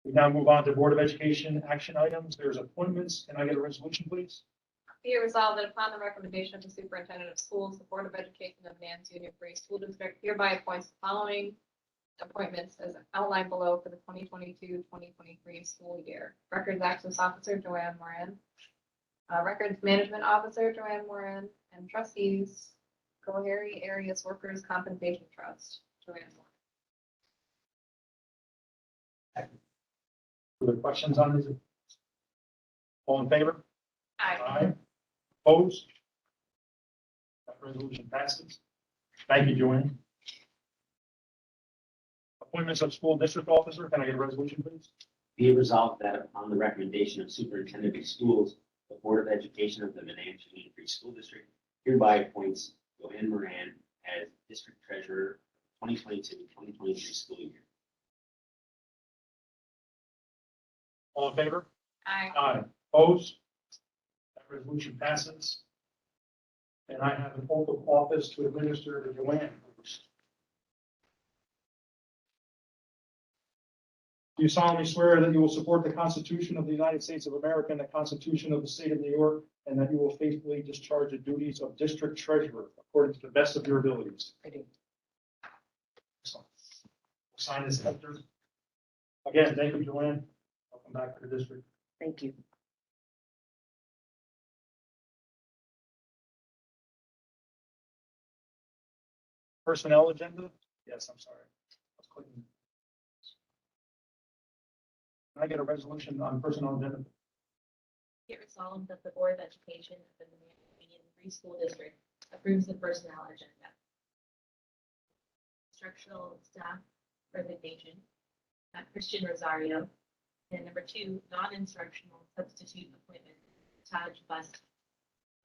We now move on to Board of Education action items. There's appointments. Can I get a resolution, please? Be it resolved that upon the recommendation of the Superintendent of Schools, the Board of Education of Manatee Union Free School District hereby appoints the following appointments as outlined below for the 2022-2023 school year. Records Access Officer Joanne Moran, Records Management Officer Joanne Moran, and Trustees Coharie Areas Workers Compensation Trust Joanne Moran. Further questions on these? All in favor? Aye. Opposed? That resolution passes. Thank you, Joanne. Appointments of school district officer, can I get a resolution, please? Be it resolved that upon the recommendation of Superintendent of Schools, the Board of Education of the Manatee Union Free School District hereby appoints Joanne Moran as District Treasurer 2022-2023 school year. All in favor? Aye. Aye. Opposed? That resolution passes. And I have an oath of office to administer to Joanne. Do you solemnly swear that you will support the Constitution of the United States of America and the Constitution of the State of New York, and that you will faithfully discharge the duties of District Treasurer according to the best of your abilities? I do. Excellent. Sign this after. Again, thank you, Joanne. Welcome back to the district. Thank you. Personnel agenda? Yes, I'm sorry. I was clicking. Can I get a resolution on personnel agenda? Be it resolved that the Board of Education of the Manatee Union Free School District approves the personnel agenda. Instructional staff resignation, Christian Rosario. And number 2, non-instructional substitute appointment, Taj Bus.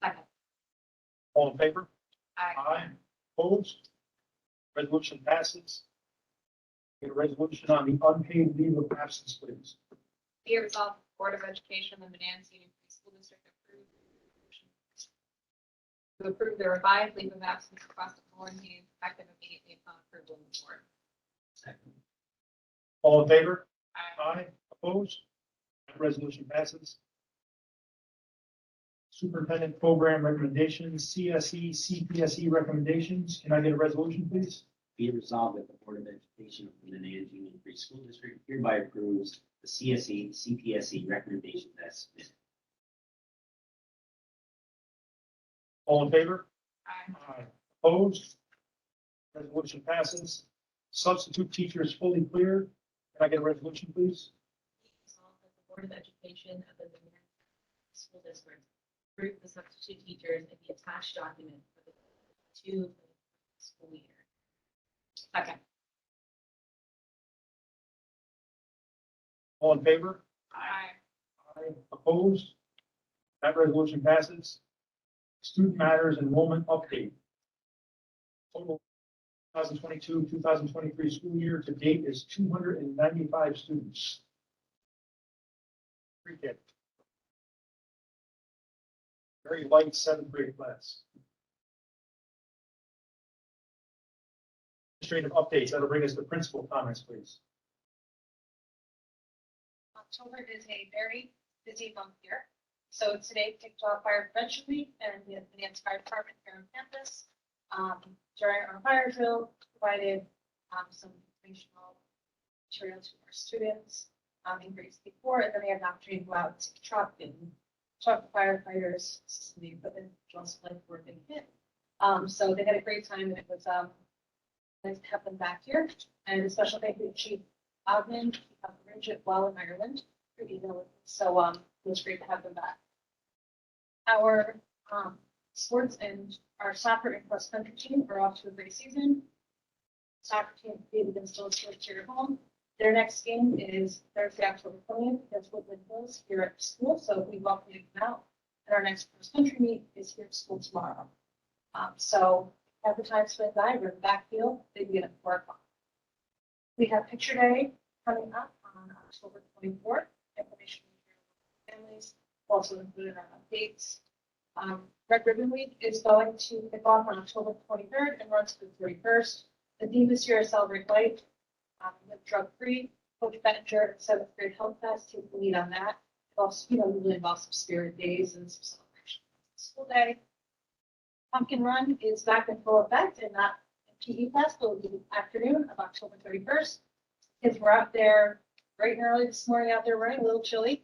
Second. All in favor? Aye. Aye. Opposed? Resolution passes. Get a resolution on the unpaid leave of absence, please. Be it resolved, the Board of Education of the Manatee Union Free School District to approve the revised leave of absence request of Lauren Hayes effective immediately upon approval of the board. Second. All in favor? Aye. Aye. Opposed? That resolution passes. Superintendent program recommendations, CSE, CPSE recommendations. Can I get a resolution, please? Be it resolved that the Board of Education of the Manatee Union Free School District hereby approves the CSE, CPSE recommendations as submitted. All in favor? Aye. Aye. Opposed? Resolution passes. Substitute teachers fully cleared. Can I get a resolution, please? Resolved that the Board of Education of the Manatee School District approve the substitute teachers in the attached document for the 2 school year. Second. All in favor? Aye. Aye. Opposed? That resolution passes. Student matters enrollment update. Total 2022-2023 school year to date is 295 students. Pre-K. Very light 7th grade class. Administrative updates. That'll bring us to principal comments, please. October is a very busy month here. So today kicked off Fire Prevention Week and we have the Manatee Fire Department here on campus. During our fire drill, provided some informational material to our students in grades before, and then they had an opportunity to go out to the truck and talk to firefighters, assist in the equipment, just like we're being hit. So they had a great time and it was nice to have them back here. And a special thank you to Chief Ogden, Bridget Well in Ireland. So it was great to have them back. Our sports and our soccer and cross country team are off to a great season. Soccer team defeated Instilled Sports here at home. Their next game is Thursday, October 20th against Woodland Hills here at school. So we welcome you to come out. And our next cross country meet is here at school tomorrow. So at the time spent by, we're in the backfield. They begin at 4 o'clock. We have picture day coming up on October 24th. Information for families also included in our updates. Red Ribbon Week is going to kick off on October 23rd and runs to the 31st. The theme this year is Celebrate Life, with drug free. Coach Bettinger at 7th grade health fest takes the lead on that. It also, really involves some spirit days and some celebration. School day. Pumpkin Run is back in full effect and not in PE class, but will be the afternoon of October 31st. Kids were out there bright and early this morning out there running, a little chilly.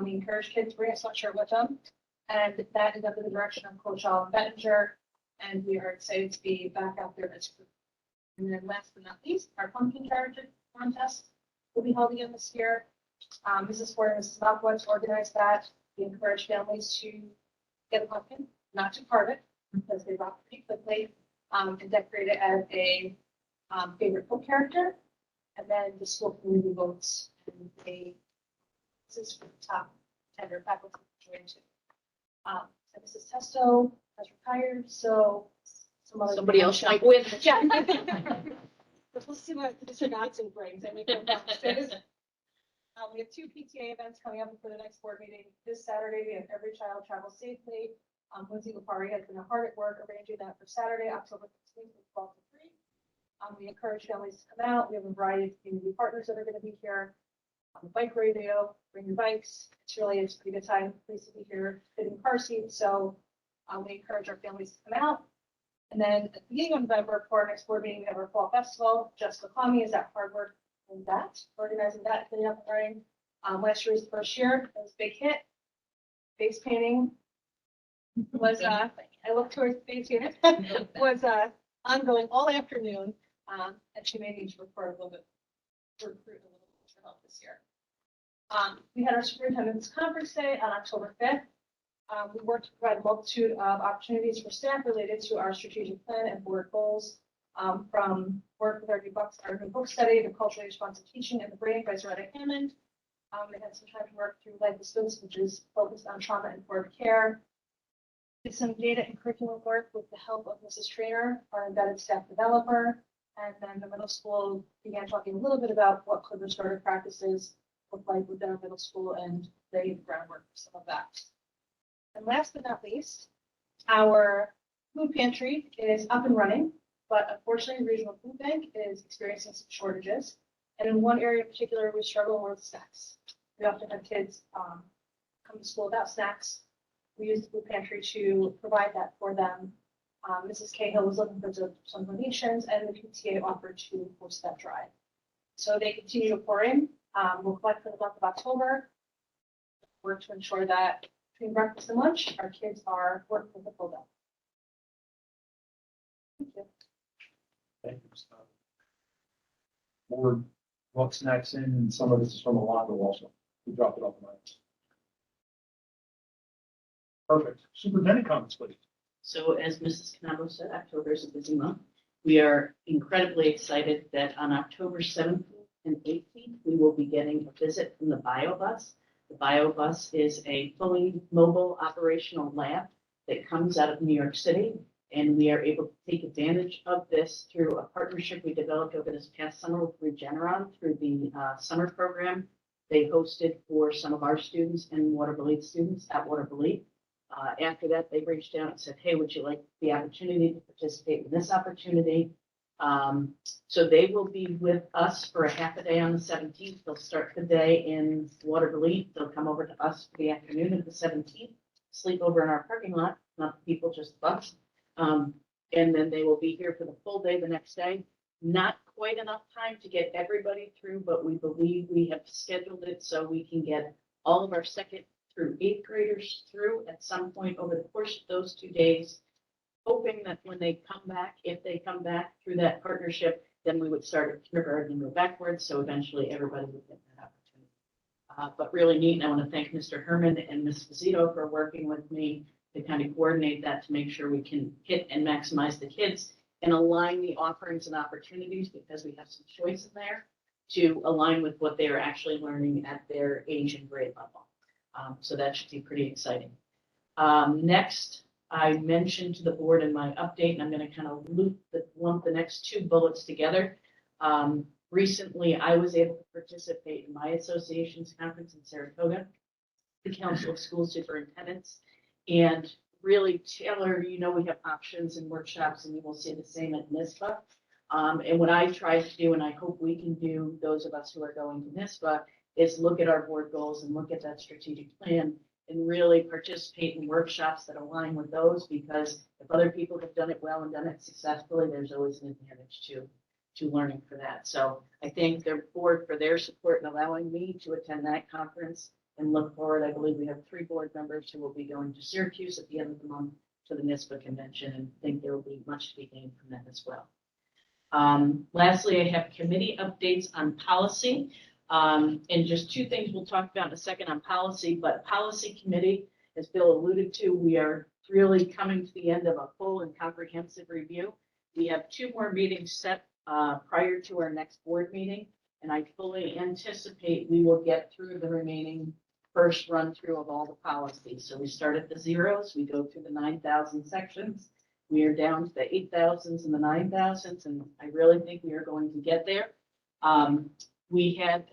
We encourage kids to bring a sweatshirt with them. And that is under the direction of Coach Alan Bettinger. And we are excited to be back out there as a group. And then last but not least, our pumpkin charger contest will be held again this year. Mrs. Ford and Mrs. Malkowitz organized that. We encourage families to get a pumpkin, not to carve it, because they rot pretty quickly, and decorate it as a favorite book character. And then the school community votes, and this is for the top 10 or faculty to join too. And Mrs. Testo has retired, so Somebody else might win. Yeah. But we'll see what Mr. Dodson brings. I mean, we have 2 PTA events coming up before the next board meeting. This Saturday, we have Every Child Travel Safely. Lindsay Lupari has been hard at work arranging that for Saturday, October 15th from 12 to 3. We encourage families to come out. We have a variety of community partners that are going to be here. On the bike radio, bring your bikes. It's a pretty good time. Please to be here, fitting car seats. So we encourage our families to come out. And then at the beginning of November, for our next board meeting, we have our fall festival. Jessica Conley is at hard work in that, organizing that, getting up and running. Last year was the first year. It was a big hit. Face painting was, I looked towards face painting, was ongoing all afternoon. And she may need to recruit a little bit for help this year. We had our superintendent's conference day on October 5th. We worked to provide a multitude of opportunities for staff related to our strategic plan and board goals, from work with our new book study to culturally responsive teaching and the brain by Zaretta Hammond. We had some time to work through Life with Students, which is focused on trauma informed care. Did some data and curriculum work with the help of Mrs. Trainer, our embedded staff developer. And then the middle school began talking a little bit about what could restorative practices look like within our middle school and laid the groundwork for some of that. And last but not least, our food pantry is up and running, but unfortunately, Regional Food Bank is experiencing some shortages. And in one area in particular, we struggle with snacks. We often have kids come to school without snacks. We use the food pantry to provide that for them. Mrs. Cahill was looking for some donations, and the PTA offered to host that drive. So they continue to pour in. We'll collect for the month of October. Work to ensure that between breakfast and lunch, our kids are working with the full day. Thank you. Thank you, Scott. Board brought snacks in, and some of this is from Alonzo also. We dropped it off the night. Perfect. Superintendent comments, please. So as Mrs. Canabo said, October is a busy month. We are incredibly excited that on October 17th and 18th, we will be getting a visit from the BioBus. The BioBus is a fully mobile operational lab that comes out of New York City, and we are able to take advantage of this through a partnership we developed over this past summer with Regeneron through the summer program they hosted for some of our students and Waterville students at Waterville. After that, they reached out and said, hey, would you like the opportunity to participate in this opportunity? So they will be with us for a half a day on the 17th. They'll start the day in Waterville. They'll come over to us for the afternoon of the 17th, sleep over in our parking lot, not the people, just the bus. And then they will be here for the full day the next day. Not quite enough time to get everybody through, but we believe we have scheduled it so we can get all of our 2nd through 8th graders through at some point over the course of those 2 days, hoping that when they come back, if they come back through that partnership, then we would start at kindergarten and go backwards, so eventually everybody would get that opportunity. But really neat, and I want to thank Mr. Herman and Ms. Fazito for working with me to kind of coordinate that to make sure we can hit and maximize the kids and align the offerings and opportunities, because we have some choice in there to align with what they are actually learning at their age and grade level. So that should be pretty exciting. Next, I mentioned to the board in my update, and I'm going to kind of lump the next 2 bullets together. Recently, I was able to participate in my association's conference in Saratoga, the Council of School Superintendents, and really, Taylor, you know, we have options and workshops, and you will see the same at NISBA. And what I try to do, and I hope we can do, those of us who are going to NISBA, is look at our board goals and look at that strategic plan and really participate in workshops that align with those, because if other people have done it well and done it successfully, there's always an advantage to learning for that. So I thank their board for their support in allowing me to attend that conference and look forward. I believe we have 3 board members who will be going to Syracuse at the end of the month to the NISBA convention, and think there will be much to be gained from that as well. Lastly, I have committee updates on policy. And just two things we'll talk about in a second on policy, but policy committee, as Bill alluded to, we are really coming to the end of a full and comprehensive review. We have two more meetings set prior to our next board meeting, and I fully anticipate we will get through the remaining first run through of all the policies. So we start at the zeros, we go through the 9,000 sections. We are down to the 8,000s and the 9,000s, and I really think we are going to get there. We had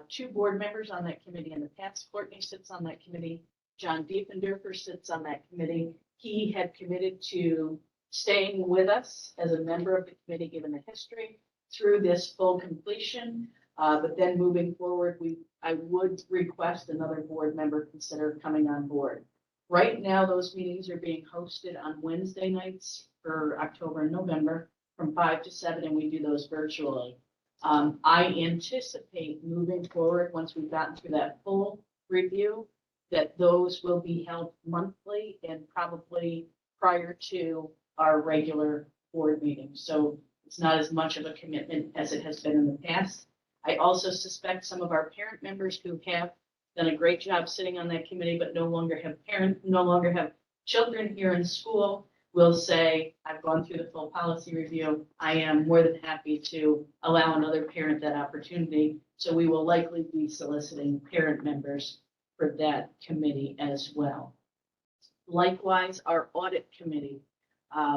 two board members on that committee in the past. Courtney sits on that committee. John Diefendorfer sits on that committee. He had committed to staying with us as a member of the committee, given the history, through this full completion. But then moving forward, I would request another board member consider coming on board. Right now, those meetings are being hosted on Wednesday nights for October and November from 5 to 7, and we do those virtually. I anticipate moving forward, once we've gotten through that full review, that those will be held monthly and probably prior to our regular board meeting. So it's not as much of a commitment as it has been in the past. I also suspect some of our parent members who have done a great job sitting on that committee, but no longer have children here in school, will say, I've gone through the full policy review. I am more than happy to allow another parent that opportunity. So we will likely be soliciting parent members for that committee as well. Likewise, our audit committee.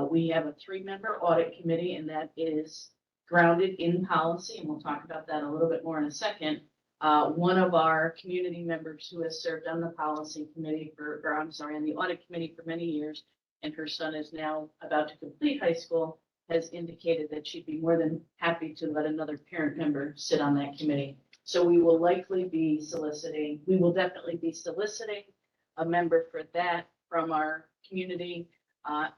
We have a 3-member audit committee, and that is grounded in policy, and we'll talk about that a little bit more in a second. One of our community members who has served on the policy committee on the audit committee for many years, and her son is now about to complete high school, has indicated that she'd be more than happy to let another parent member sit on that committee. So we will definitely be soliciting a member for that from our community,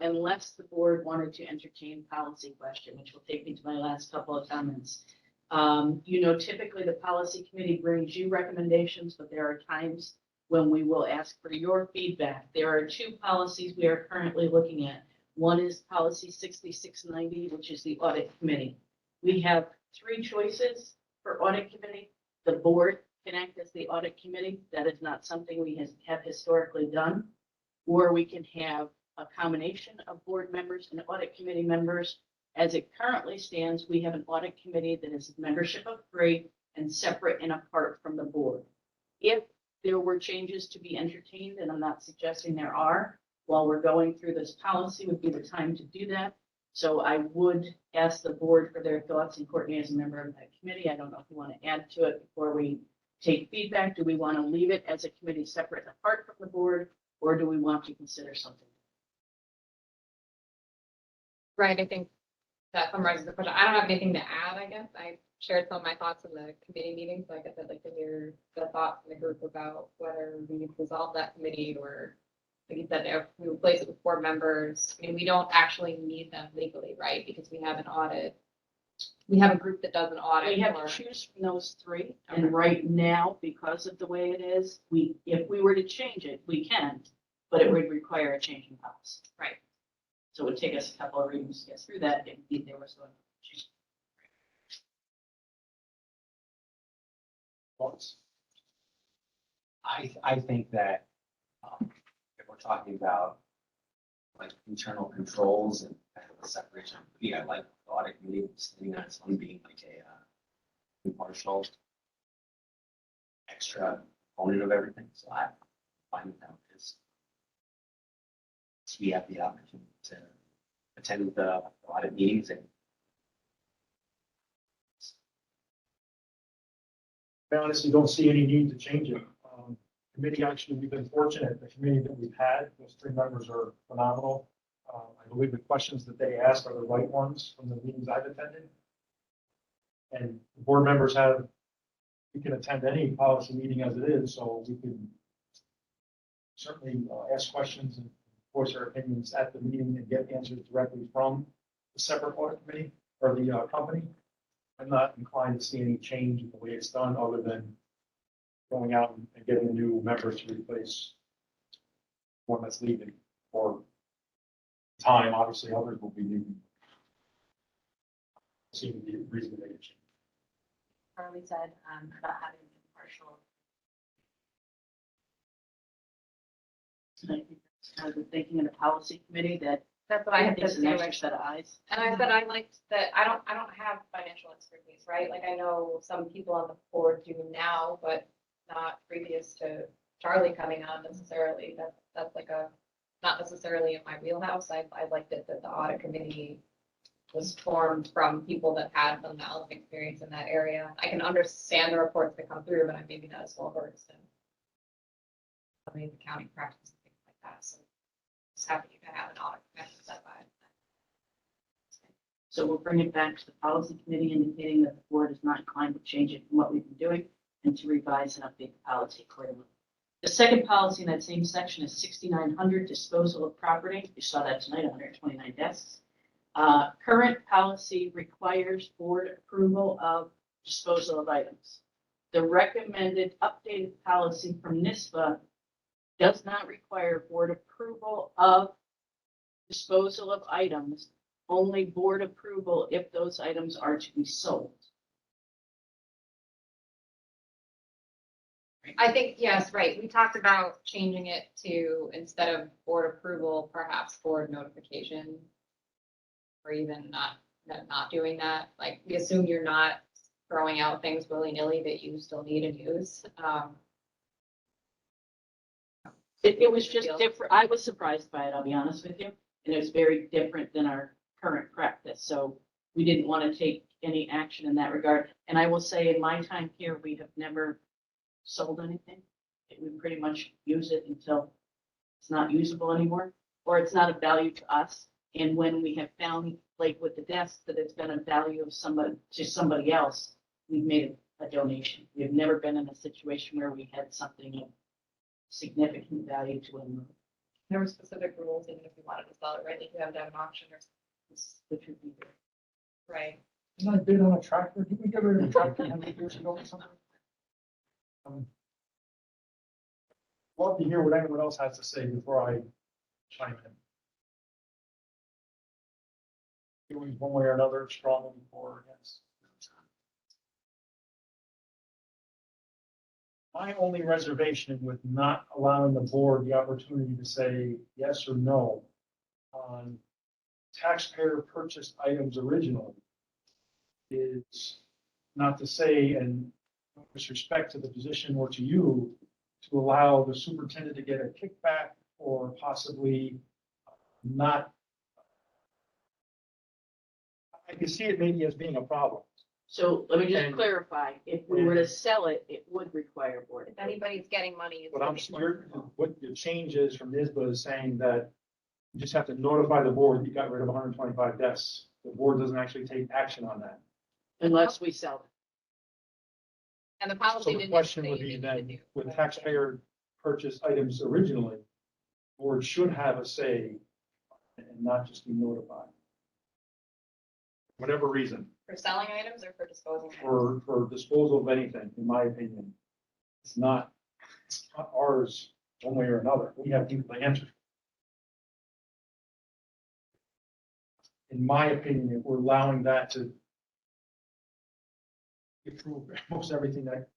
unless the board wanted to entertain policy question, which will take me to my last couple of comments. Typically the policy committee brings you recommendations, but there are times when we will ask for your feedback. There are 2 policies we are currently looking at. One is policy 6690, which is the audit committee. We have 3 choices for audit committee. The board can act as the audit committee. That is not something we have historically done. Or we can have a combination of board members and audit committee members. As it currently stands, we have an audit committee that is membership of 3 and separate and apart from the board. If there were changes to be entertained, and I'm not suggesting there are, while we're going through this policy would be the time to do that. So I would ask the board for their thoughts, and Courtney as a member of that committee, I don't know if you want to add to it before we take feedback. Do we want to leave it as a committee separate and apart from the board, or do we want to consider something? Right, I think that summarizes the question. I don't have anything to add, I guess. I shared some of my thoughts in the committee meeting, so I guess I'd like to hear the thoughts in the group about whether we resolve that committee or, like you said, if we replace it with board members. I mean, we don't actually need them legally, right? Because we have an audit. We have a group that does an audit. We have to choose from those 3, and right now, because of the way it is, if we were to change it, we can, but it would require a change in policy. Right. So it would take us a couple of readings to get through that if there was one. Thoughts? I think that, if we're talking about like internal controls and kind of the separation, I like the audit committee sitting on its own being like a impartial extra component of everything. So I'm fine with that because we have the opportunity to attend the audit meetings and I honestly don't see any need to change it. Committee, actually, we've been fortunate, the committee that we've had, those 3 members are phenomenal. I believe the questions that they ask are the right ones from the meetings I've attended. And the board members we can attend any policy meeting as it is, so we can certainly ask questions and voice our opinions at the meeting and get answers directly from the separate audit committee or the company. I'm not inclined to see any change in the way it's done, other than going out and getting a new member to replace one that's leaving, or time, obviously others will be leaving. Seem to be a reason to make a change. Carly said, about having impartial. And I think that's kind of the thinking of the policy committee that That's what I had it's said an too. extra set of eyes. And I said, I liked that, I don't have financial expertise, right? Like, I know some people on the board do now, but not previous to Charlie coming on necessarily. That's like not necessarily in my wheelhouse. I liked it that the audit committee was formed from people that had some knowledge and experience in that area. I can understand the reports that come through, but I'm maybe not as well versed in some of the accounting practice and things like that. So just happy to have an audit committee set by. So we'll bring it back to the policy committee indicating that the board is not inclined to change it from what we've been doing and to revise and update the policy accordingly. The second policy in that same section is 6900 disposal of property. You saw that tonight, 129 desks. Current policy requires board approval of disposal of items. The recommended updated policy from NISBA does not require board approval of disposal of items, only board approval if those items are to be sold. I think, yes, right. We talked about changing it to, instead of board approval, perhaps board notification. Or even not doing that. Like, we assume you're not throwing out things willy-nilly that you still need and use. It was just different. I was surprised by it, I'll be honest with you. And it was very different than our current practice. So we didn't want to take any action in that regard. And I will say in my time here, we have never sold anything. We pretty much use it until it's not usable anymore, or it's not of value to us. And when we have found, like with the desk, that it's been of value of somebody else, we've made a donation. We've never been in a situation where we had something of significant value to them, There were specific rules, even if you wanted to sell it, right? Like you have to have an auction or which would be good. right. Didn't I bid on a tractor? Did we get rid of a tractor 100 years ago or something? Love to hear what anyone else has to say before I chime in. Feelings one way or another, strong for or against. My only reservation with not allowing the board the opportunity to say yes or no on taxpayer purchased items originally is not to say, and with respect to the position or to you, to allow the superintendent to get a kickback or possibly not. I can see it maybe as being a problem. So let me just And- clarify, if we were to sell it, it would require board. If anybody's getting money. it's What gonna be what the change is from NISBA is saying that you just have to notify the board that you got rid of 125 desks. The board doesn't actually take action on that. Unless we sell it. And the So policy the didn't. question say would you be needed to then, do. with taxpayer purchased items originally, board should have a say and not just be notified. Whatever reason, For selling items or for disposing? items? for disposal of anything, in my opinion, it's not ours one way or another. We have people to answer. In my opinion, if we're allowing that to approve most everything that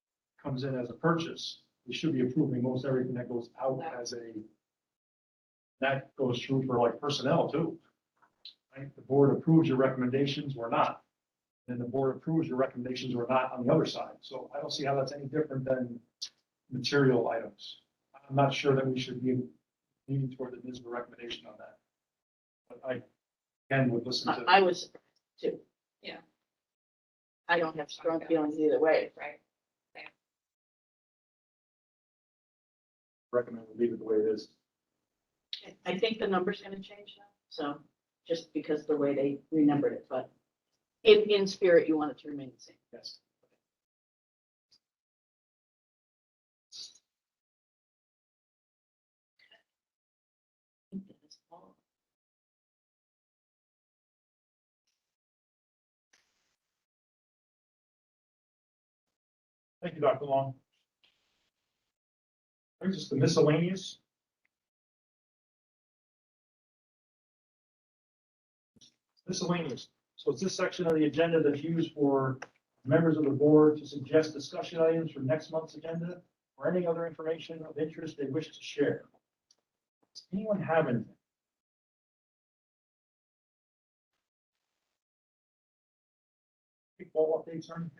comes in as a purchase, we should be approving most everything that goes out as a, that goes through for like personnel too. Right? The board approves your recommendations or not. And the board approves your recommendations or not on the other side. So I don't see how that's any different than material items. I'm not sure that we should be leaning toward the NISBA recommendation on that. But I, again, would listen to. I was surprised too. Yeah. I don't have strong feelings either way. Right. Recommend we leave it the way it is. I think the number's gonna change now, so just because the way they renumbered it, but in spirit, you want it to remain the same. Yes. I think that is all. Thank you, Dr. Long. Brings us to miscellaneous. Miscellaneous. So it's this section of the agenda that's used for members of the board to suggest discussion items for next month's agenda or any other information of interest they wish to share. Does anyone have anything? Football updates or anything?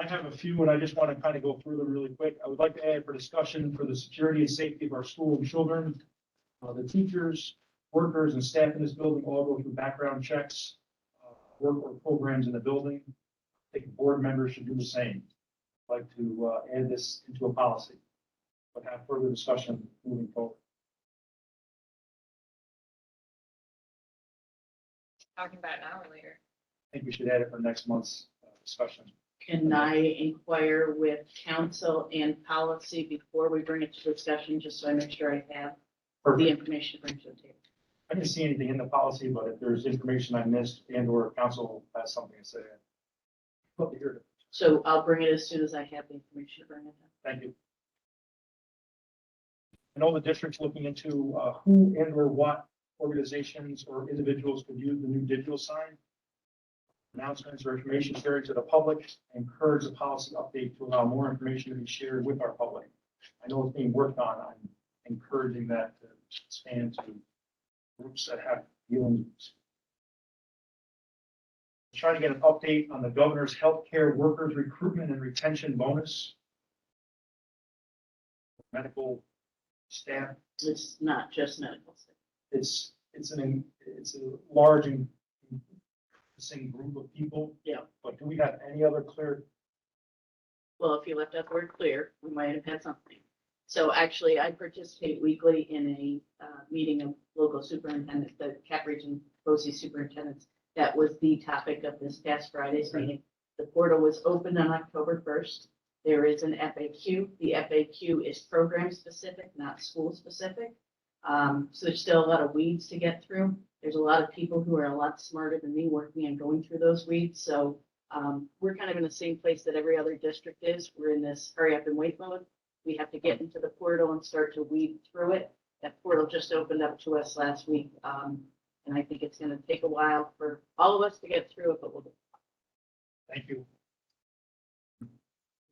I have a few, and I just want to kind of go through them really quick. I would like to add for discussion for the security and safety of our school and children. The teachers, workers, and staff in this building all go through background checks, work or programs in the building. I think board members should do the same. I'd like to add this into a policy, but have further discussion moving forward. Talking about it now or later? I think we should add it for next month's discussion. Can I inquire with council and policy before we bring it to discussion, just so I make sure I have the Perfect. information to bring to the table? I didn't see anything in the policy, but if there's information I missed and or council has something to say, I'd love to hear it. So I'll bring it as soon as I have the information to bring it. Thank you. I know the district's looking into who and or what organizations or individuals could use the new digital sign. Announcements or information shared to the public, encourage the policy update to allow more information to be shared with our public. I know it's being worked on. I'm encouraging that to expand to groups that have feelings. Trying to get an update on the governor's healthcare workers recruitment and retention bonus. Medical staff, It's not just medical staff. it's a large and encompassing group of people. Yeah. But do we have any other clear? Well, if you left out the word clear, we might have had something. So actually, I participate weekly in a meeting of local superintendents, the Cap Region BOCES superintendents. That was the topic of this past Friday's meeting. The portal was opened on October 1st. There is an FAQ. The FAQ is program specific, not school specific. So there's still a lot of weeds to get through. There's a lot of people who are a lot smarter than me working and going through those weeds. So we're kind of in the same place that every other district is. We're in this hurry up and wait mode. We have to get into the portal and start to weed through it. That portal just opened up to us last week. And I think it's going to take a while for all of us to get through it, but we'll do. Thank you. It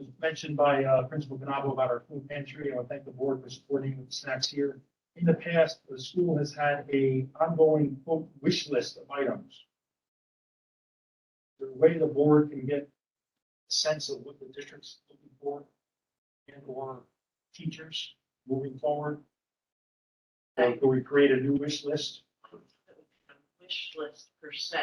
was mentioned by Principal Ganabo about our food pantry. I want to thank the board for supporting the snacks here. In the past, the school has had a ongoing quote wish list of items. The way the board can get a sense of what the district's looking for and or teachers moving forward. Can we create a new wish list? Wish list per se.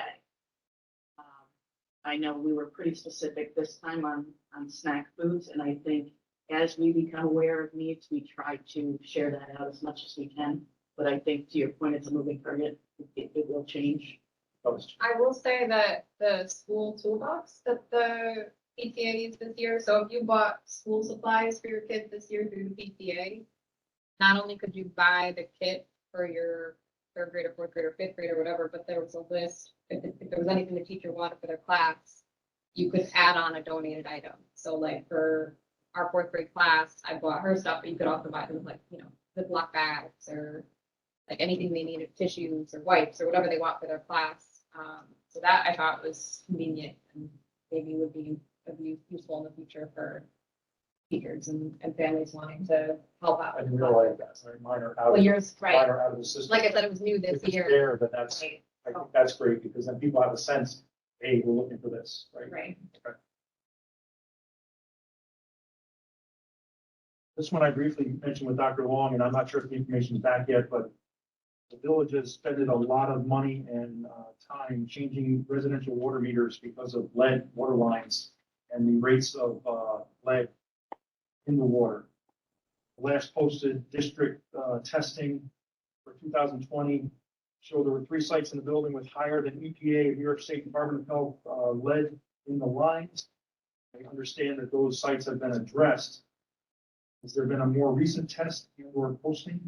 I know we were pretty specific this time on snack foods, and I think as we become aware of needs, we try to share that out as much as we can. But I think to your point, it's a moving target. It will change. I will say that the school toolbox that the PTA used this year, so if you bought school supplies for your kids this year through the PTA, not only could you buy the kit for your third grade or fourth grade or fifth grade or whatever, but there was a list, if there was anything the teacher wanted for their class, you could add on a donated item. So like for our fourth grade class, I bought her stuff, but you could also buy them like, Ziploc bags or like anything they needed, tissues or wipes or whatever they want for their class. So that I thought was convenient and maybe would be useful in the future for teachers and families wanting to help out. I didn't realize that. Sorry, mine are out. Well, yours, Mine right. are out of the system. Like I said, it was new this If it's year. there, but that's, Right, I think that's great because then people have a sense, hey, we're looking for this, right? right. Okay. This one I briefly mentioned with Dr. Long, and I'm not sure if the information is back yet, but the village has spent a lot of money and time changing residential water meters because of lead water lines and the rates of lead in the water. The last posted district testing for 2020 showed there were 3 sites in the building with higher than EPA, New York State Department of Health lead in the lines. I understand that those sites have been addressed. Has there been a more recent test or posting?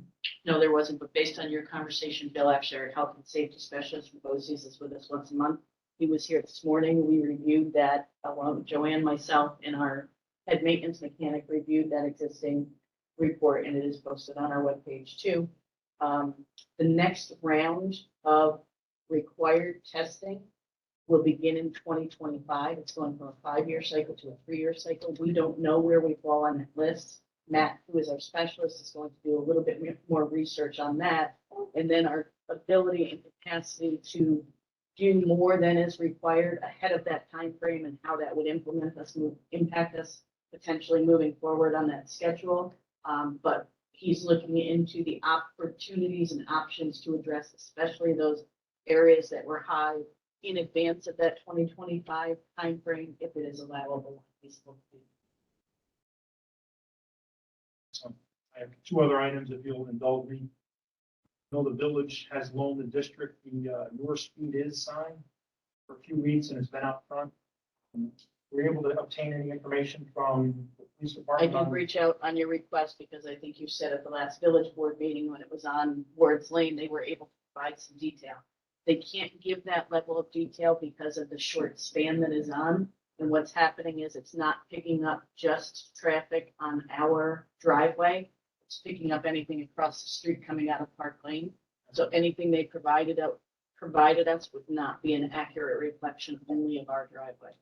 No, there wasn't, but based on your conversation, Bill Afshar, our health and safety specialist from BOCES, is with us once a month. He was here this morning. We reviewed that along with Joanne, myself, and our head maintenance mechanic reviewed that existing report, and it is posted on our webpage too. The next round of required testing will begin in 2025. It's going from a 5-year cycle to a 3-year cycle. We don't know where we fall on that list. Matt, who is our specialist, is going to do a little bit more research on that. And then our ability and capacity to do more than is required ahead of that time frame and how that would impact us potentially moving forward on that schedule. But he's looking into the opportunities and options to address, especially those areas that were high in advance of that 2025 timeframe, if it is allowable. So I have 2 other items, if you'll indulge me. I know the village has loaned the district the Your Speed Is sign for a few weeks, and it's been out front. Were you able to obtain any information from the police I department? did reach out on your request because I think you said at the last village board meeting when it was on Ward's Lane, they were able to provide some detail. They can't give that level of detail because of the short span that is on. And what's happening is it's not picking up just traffic on our driveway. It's picking up anything across the street coming out of Park Lane. So anything they provided us would not be an accurate reflection only of our driveway.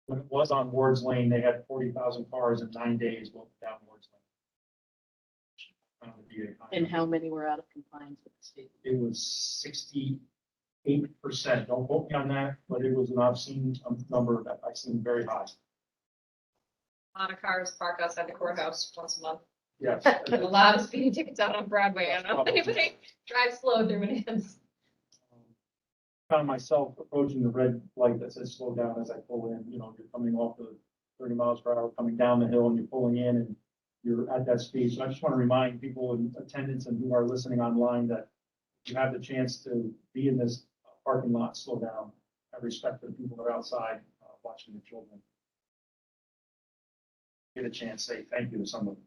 When it was on Ward's Lane, they had 40,000 cars in 9 days going down Ward's Lane. And how many were out of compliance with the state? It was 68%. Don't quote me on that, but it was an obscene number that I seen very high. A lot of cars park outside the courthouse once a month. Yes. And a lot of speeding tickets out on Broadway. I don't know if anybody drives slow through Manhattan's. Found myself approaching the red light that says slow down as I pull in. You know, you're coming off the 30 miles per hour, coming down the hill, and you're pulling in and you're at that speed. So I just want to remind people in attendance and who are listening online that you have the chance to be in this parking lot, slow down. I respect the people that are outside watching the children. Get a chance, say thank you to somebody.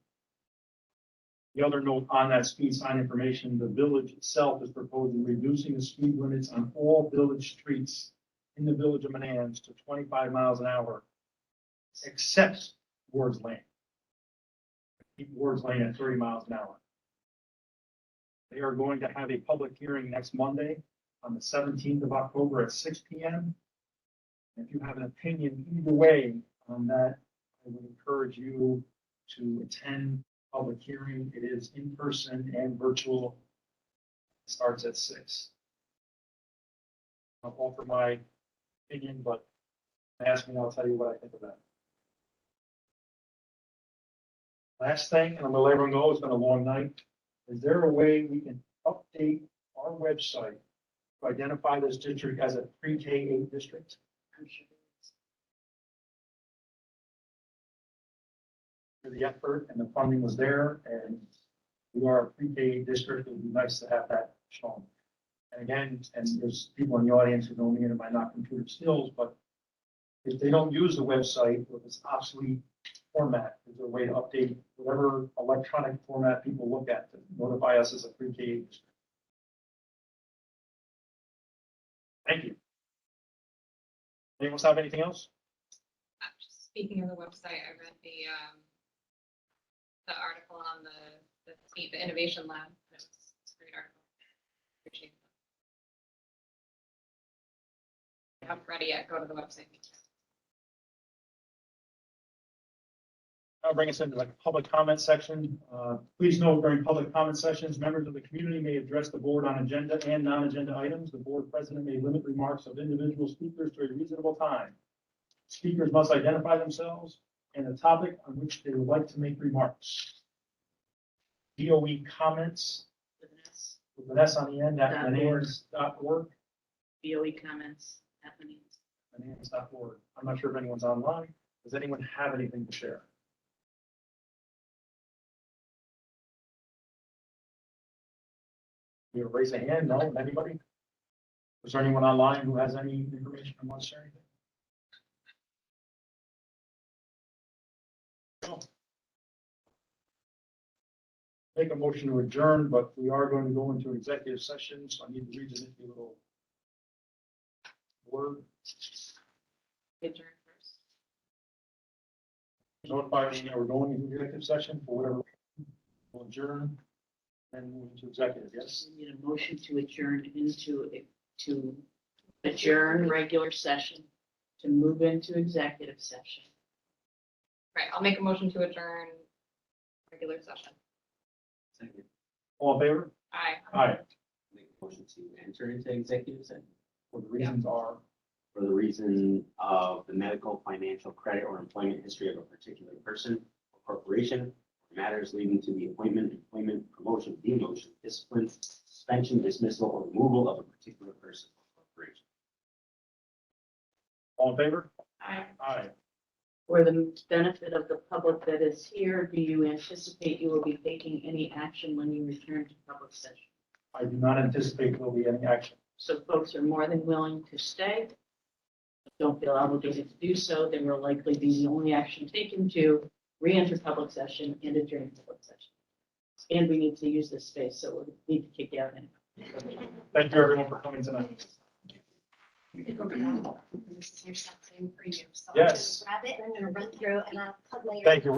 The other note on that speed sign information, the village itself is proposing reducing the speed limits on all village streets in the village of Manans to 25 miles an hour, except Ward's Lane. Keep Ward's Lane at 30 miles an hour. They are going to have a public hearing next Monday on the 17th of October at 6 p.m. If you have an opinion either way on that, I would encourage you to attend public hearing. It is in person and virtual. It starts at 6. I'll offer my opinion, but ask me, I'll tell you what I think of that. Last thing, and I'm gonna let everyone go, it's been a long night. Is there a way we can update our website to identify this district as a pre-K-8 district? I'm sure. The effort and the funding was there, and we are a pre-K district. It would be nice to have that shown. And again, and there's people in the audience who know me and might not computer skills, but if they don't use the website with its obsolete format, is there a way to update whatever electronic format people look at to notify us as a pre-K district? Thank you. Anyone else have anything else? Just speaking of the website, I read the article on the Innovation Lab. It's a great article. Appreciate it. If you haven't read it yet, go to the website. I'll bring us into the public comment section. Please note during public comment sessions, members of the community may address the board on agenda and non-agenda items. The board president may limit remarks of individual speakers to a reasonable time. Speakers must identify themselves and the topic on which they would like to make remarks. DOE comments with an S on the end at manans.org. BOE comments at Manans. Manans.org. I'm not sure if anyone's online. Does anyone have anything to share? You raise a hand, no, anybody? Is there anyone online who has any information and wants to share anything? No. Make a motion to adjourn, but we are going to go into executive session, so I need to read the nifty little word. Adjourn first. Notify me that we're going into executive session for whatever. We'll adjourn and move into executive, yes? We need a motion to adjourn into adjourn regular session to move into executive session. Right, I'll make a motion to adjourn regular session. Second, All in favor? Aye. Aye. make a motion to enter into executive session Well, the reasons are, for the reason of the medical, financial, credit, or employment history of a particular person or corporation, matters leading to the appointment, employment, promotion, demotion, discipline, suspension, dismissal, or removal of a particular person or corporation. all in favor? Aye. Aye. For the benefit of the public that is here, do you anticipate you will be taking any action when you return to public session? I do not anticipate there will be any action. So folks are more than willing to stay. Don't feel obligated to do so. Then will likely be the only action taken to re-enter public session and adjourn public session. And we need to use this space, so we need to kick you out anyway. Thank you, everyone, for coming tonight. This is your something for you. So I'm Yes. gonna grab it and I'm gonna run through and I'll put later. Thank you.